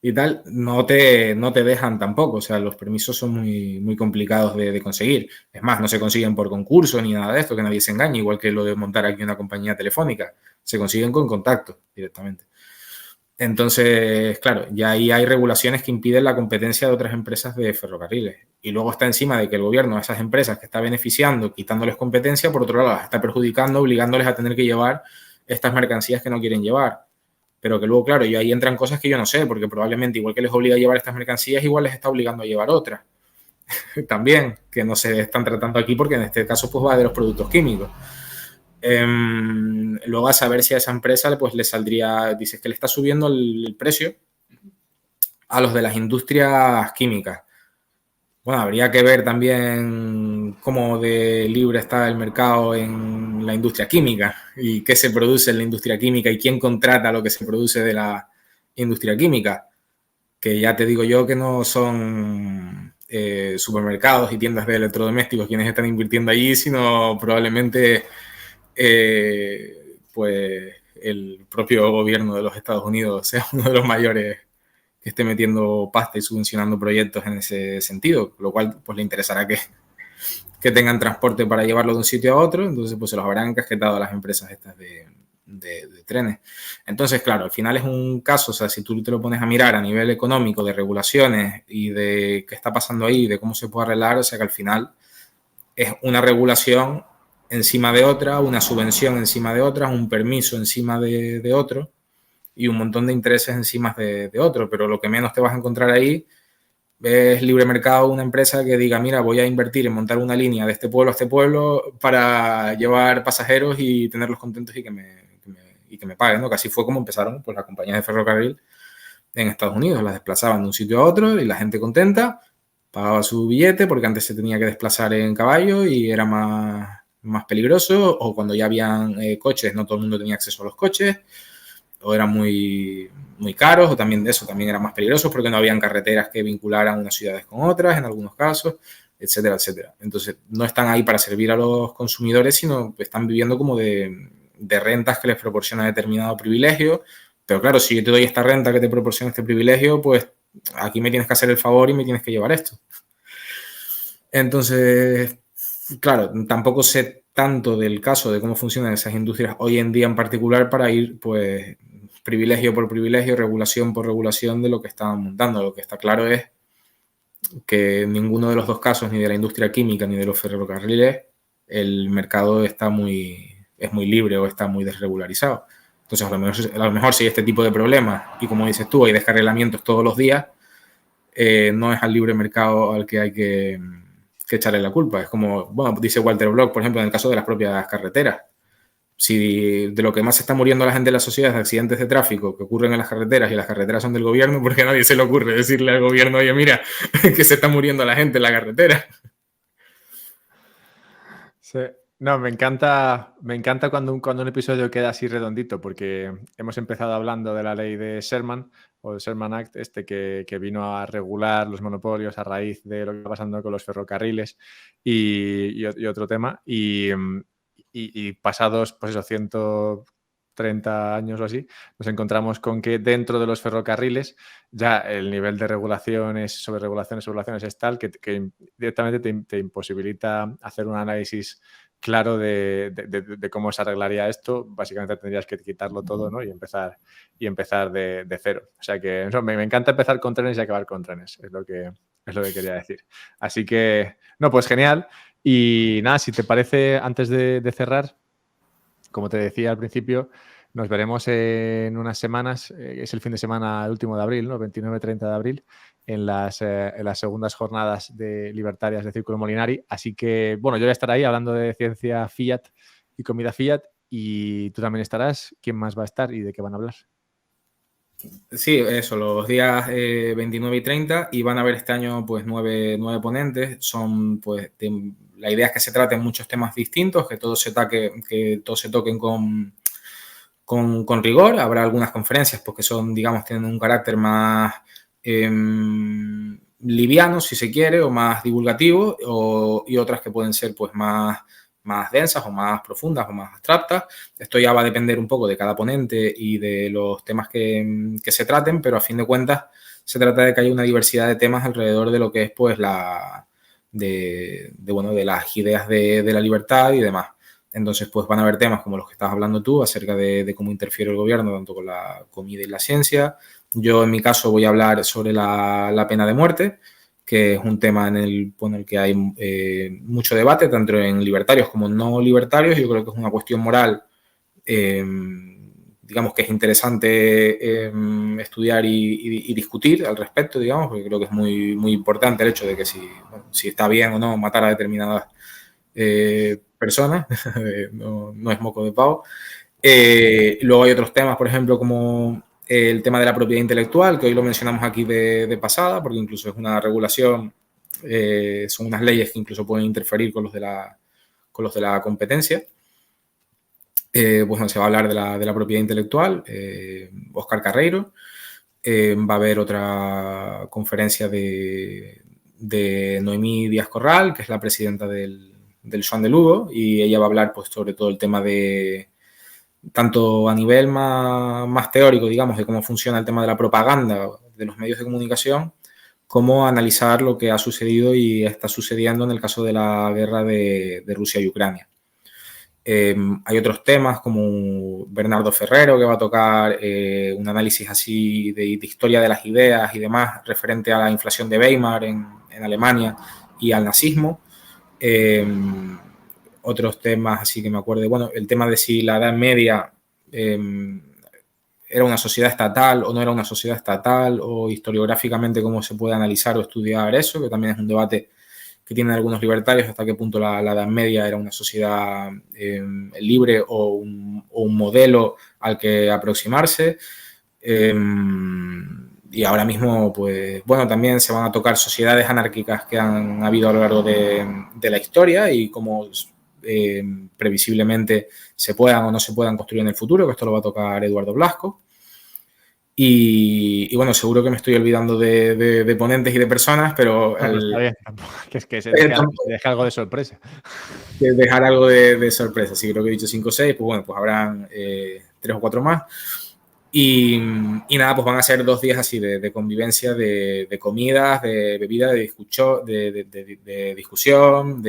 y tal, no te dejan tampoco. O sea, los permisos son muy, muy complicados de conseguir. Es más, no se consiguen por concurso ni nada de esto, que nadie se engañe, igual que lo de montar aquí una compañía telefónica. Se consiguen con contacto directamente. Entonces, claro, ya ahí hay regulaciones que impiden la competencia de otras empresas de ferrocarriles. Y luego está encima de que el gobierno a esas empresas que está beneficiando, quitándoles competencia, por otro lado, las está perjudicando, obligándoles a tener que llevar estas mercancías que no quieren llevar. Pero que luego, claro, y ahí entran cosas que yo no sé, porque probablemente igual que les obliga a llevar estas mercancías, igual les está obligando a llevar otras. También, que no se están tratando aquí porque en este caso pues va de los productos químicos. Luego a saber si a esa empresa pues le saldría, dices que le está subiendo el precio a los de las industrias químicas. Bueno, habría que ver también cómo de libre está el mercado en la industria química y qué se produce en la industria química y quién contrata lo que se produce de la industria química, que ya te digo yo que no son supermercados y tiendas de electrodomésticos quienes están invirtiendo allí, sino probablemente pues el propio gobierno de los Estados Unidos sea uno de los mayores que esté metiendo pasta y subvencionando proyectos en ese sentido, lo cual pues le interesará que tengan transporte para llevarlo de un sitio a otro, entonces pues se los habrán encasquetado a las empresas estas de trenes. Entonces, claro, al final es un caso, o sea, si tú te lo pones a mirar a nivel económico, de regulaciones y de qué está pasando ahí, de cómo se puede arreglar, o sea que al final es una regulación encima de otra, una subvención encima de otra, un permiso encima de otro y un montón de intereses encima de otro, pero lo que menos te vas a encontrar ahí es libre mercado, una empresa que diga, mira, voy a invertir en montar una línea de este pueblo a este pueblo para llevar pasajeros y tenerlos contentos y que me paguen, ¿no? Que así fue como empezaron pues, las compañías de ferrocarril en Estados Unidos, las desplazaban de un sitio a otro y la gente contenta pagaba su billete porque antes se tenía que desplazar en caballo y era más peligroso, o cuando ya habían coches, no todo el mundo tenía acceso a los coches, o eran muy, muy caros, o también de eso también eran más peligrosos porque no habían carreteras que vincularan unas ciudades con otras en algunos casos, etcétera, etcétera. Entonces no están ahí para servir a los consumidores, sino que están viviendo como de rentas que les proporciona determinado privilegio. Pero claro, si yo te doy esta renta que te proporciona este privilegio, pues aquí me tienes que hacer el favor y me tienes que llevar esto. Entonces, claro, tampoco sé tanto del caso de cómo funcionan esas industrias hoy en día en particular para ir, pues, privilegio por privilegio, regulación por regulación de lo que están montando. Lo que está claro es que en ninguno de los dos casos, ni de la industria química ni de los ferrocarriles, el mercado es muy libre o está muy desregularizado. Entonces, a lo mejor si hay este tipo de problemas y, como dices tú, hay descarrilamientos todos los días, no es al libre mercado al que hay que echarle la culpa. Es como, bueno, dice Walter Block, por ejemplo, en el caso de las propias carreteras. Si de lo que más se está muriendo la gente en la sociedad es de accidentes de tráfico que ocurren en las carreteras y las carreteras son del gobierno, porque a nadie se le ocurre decirle al gobierno, oye, mira, que se está muriendo la gente en la carretera. Sí. No, me encanta cuando un episodio queda así redondito, porque hemos empezado hablando de la ley de Sherman o el Sherman Act, que vino a regular los monopolios a raíz de lo que está pasando con los ferrocarriles y otro tema. Y pasados, pues eso, 30 años o así, nos encontramos con que dentro de los ferrocarriles ya el nivel de regulaciones es tal que directamente te imposibilita hacer un análisis claro de cómo se arreglaría esto. Básicamente tendrías que quitarlo todo, ¿no? y empezar de cero. O sea que no, me encanta empezar con trenes y acabar con trenes, es lo que quería decir. Así que, no, pues genial. Y nada, si te parece, antes de cerrar, como te decía al principio, nos veremos en unas semanas, es el fin de semana, el último de abril, ¿no? 29-30 de abril, en las segundas jornadas libertarias de Círculo Molinari. Así que, bueno, yo voy a estar ahí hablando de ciencia Fiat y comida Fiat, y tú también estarás. ¿Quién más va a estar y de qué van a hablar? Sí, eso, los días 29 y 30, y van a haber este año pues nueve ponentes. Son, pues, la idea es que se traten muchos temas distintos, que todos se toquen con rigor. Habrá algunas conferencias pues, que son, digamos, tienen un carácter más liviano, si se quiere, o más divulgativo, y otras que pueden ser pues más densas o más profundas o más abstractas. Esto ya va a depender un poco de cada ponente y de los temas que se traten, pero a fin de cuentas se trata de que haya una diversidad de temas alrededor de lo que es pues de las ideas de la libertad y demás. Entonces, pues van a haber temas como los que estás hablando tú, acerca de cómo interfiere el gobierno tanto con la comida y la ciencia. Yo, en mi caso, voy a hablar sobre la pena de muerte, que es un tema en el que hay mucho debate, tanto en libertarios como no libertarios. Yo creo que es una cuestión moral, digamos, que es interesante estudiar y discutir al respecto, digamos, porque creo que es muy, muy importante el hecho de que si está bien o no matar a determinadas personas, no es moco de pavo. Luego hay otros temas, por ejemplo, como el tema de la propiedad intelectual, que hoy lo mencionamos aquí de pasada, porque incluso es una regulación, son unas leyes que incluso pueden interferir con los de la competencia. Pues se va a hablar de la propiedad intelectual, Óscar Carreiro. Va a haber otra conferencia de Noemí Díaz Corral, que es la presidenta del SWAN de Lugo, y ella va a hablar pues sobre todo el tema de, tanto a nivel más teórico, digamos, de cómo funciona el tema de la propaganda de los medios de comunicación, como analizar lo que ha sucedido y está sucediendo en el caso de la guerra de Rusia y Ucrania. Hay otros temas como Bernardo Ferrero, que va a tocar un análisis así de historia de las ideas y demás referente a la inflación de Weimar en Alemania y al nazismo. Otros temas así que me acuerdo, bueno, el tema de si la Edad Media era una sociedad estatal o no era una sociedad estatal, o historiográficamente cómo se puede analizar o estudiar eso, que también es un debate que tienen algunos libertarios, hasta qué punto la Edad Media era una sociedad libre o un modelo al que aproximarse. Y ahora mismo, pues, bueno, también se van a tocar sociedades anárquicas que han habido a lo largo de la historia y cómo previsiblemente se puedan o no se puedan construir en el futuro, que esto lo va a tocar Eduardo Blasco. Y bueno, seguro que me estoy olvidando de ponentes y de personas, pero Está bien, que se deje algo de sorpresa. Dejar algo de sorpresa. Sí, creo que he dicho 5 o 6, pues bueno, pues habrán 3 o 4 más. Y nada, pues van a ser 2 días así de convivencia, de comidas, de bebida, de discusión,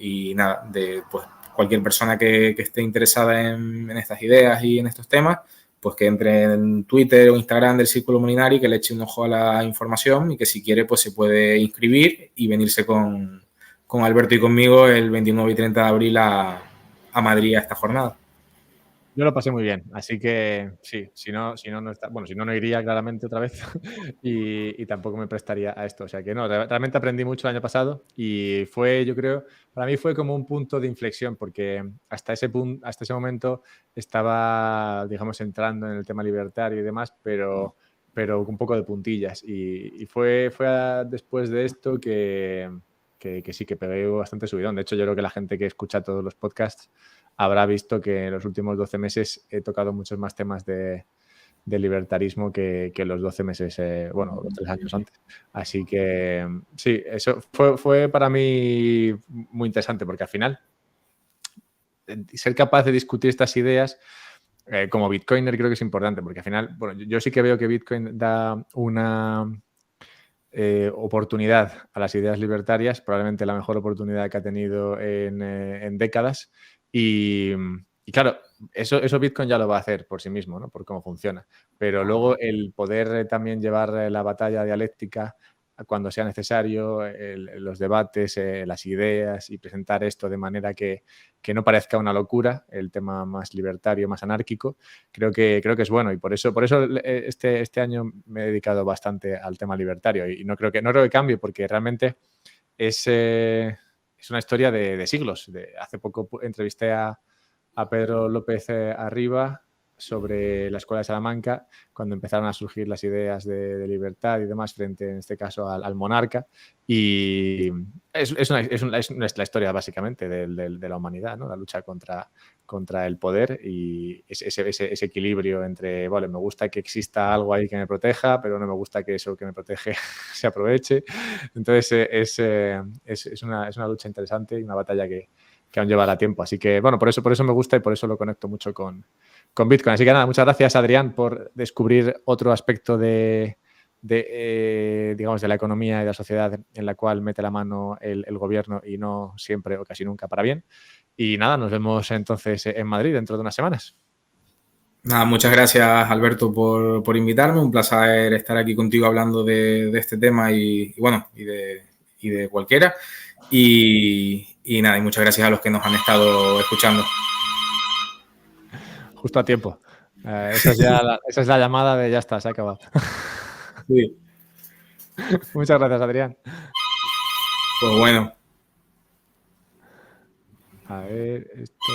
y nada, de pues cualquier persona que esté interesada en estas ideas y en estos temas, pues que entre en Twitter o Instagram del Círculo Molinari, que le eche un ojo a la información y que si quiere pues se puede inscribir y venirse con Alberto y conmigo el 29 y 30 de abril a Madrid a esta jornada. Yo lo pasé muy bien, así que sí, si no está, bueno, si no, no iría claramente otra vez y tampoco me prestaría a esto. O sea que no, realmente aprendí mucho el año pasado y fue, yo creo, para mí fue como un punto de inflexión, porque hasta ese momento estaba, digamos, entrando en el tema libertario y demás, pero un poco de puntillas. Y fue después de esto que sí que pegué bastante subidón. De hecho, yo creo que la gente que escucha todos los podcasts habrá visto que en los últimos 12 meses he tocado muchos más temas de libertarismo que los 12 meses, bueno, los 3 años antes. Así que sí, eso fue para mí muy interesante, porque al final ser capaz de discutir estas ideas como Bitcoiner creo que es importante, porque al final, bueno, yo sí que veo que Bitcoin da una oportunidad a las ideas libertarias, probablemente la mejor oportunidad que ha tenido en décadas. Y claro, eso Bitcoin ya lo va a hacer por sí mismo, ¿no? Por cómo funciona. Pero luego el poder también llevar la batalla dialéctica cuando sea necesario, los debates, las ideas y presentar esto de manera que no parezca una locura, el tema más libertario, más anárquico, creo que es bueno. Y por eso este año me he dedicado bastante al tema libertario y no creo que cambie, porque realmente es una historia de siglos. Hace poco entrevisté a Pedro López Arriba sobre la Escuela de Salamanca, cuando empezaron a surgir las ideas de libertad y demás frente, en este caso, al monarca. Y es la historia, básicamente, de la humanidad, ¿no? La lucha contra el poder y ese equilibrio entre, vale, me gusta que exista algo ahí que me proteja, pero no me gusta que eso que me protege se aproveche. Entonces, es una lucha interesante y una batalla que aún llevará tiempo. Así que, bueno, por eso me gusta y por eso lo conecto mucho con Bitcoin. Así que nada, muchas gracias, Adrián, por descubrir otro aspecto digamos, de la economía y de la sociedad en la cual mete la mano el gobierno, y no siempre o casi nunca para bien. Y nada, nos vemos entonces en Madrid dentro de unas semanas. Nada, muchas gracias, Alberto, por invitarme. Un placer estar aquí contigo hablando de este tema y bueno, y de cualquiera. Y nada, y muchas gracias a los que nos han estado escuchando. Justo a tiempo. Esa es la llamada de ya está, se ha acabado. Sí. Muchas gracias, Adrián. Pues bueno. A ver, esto...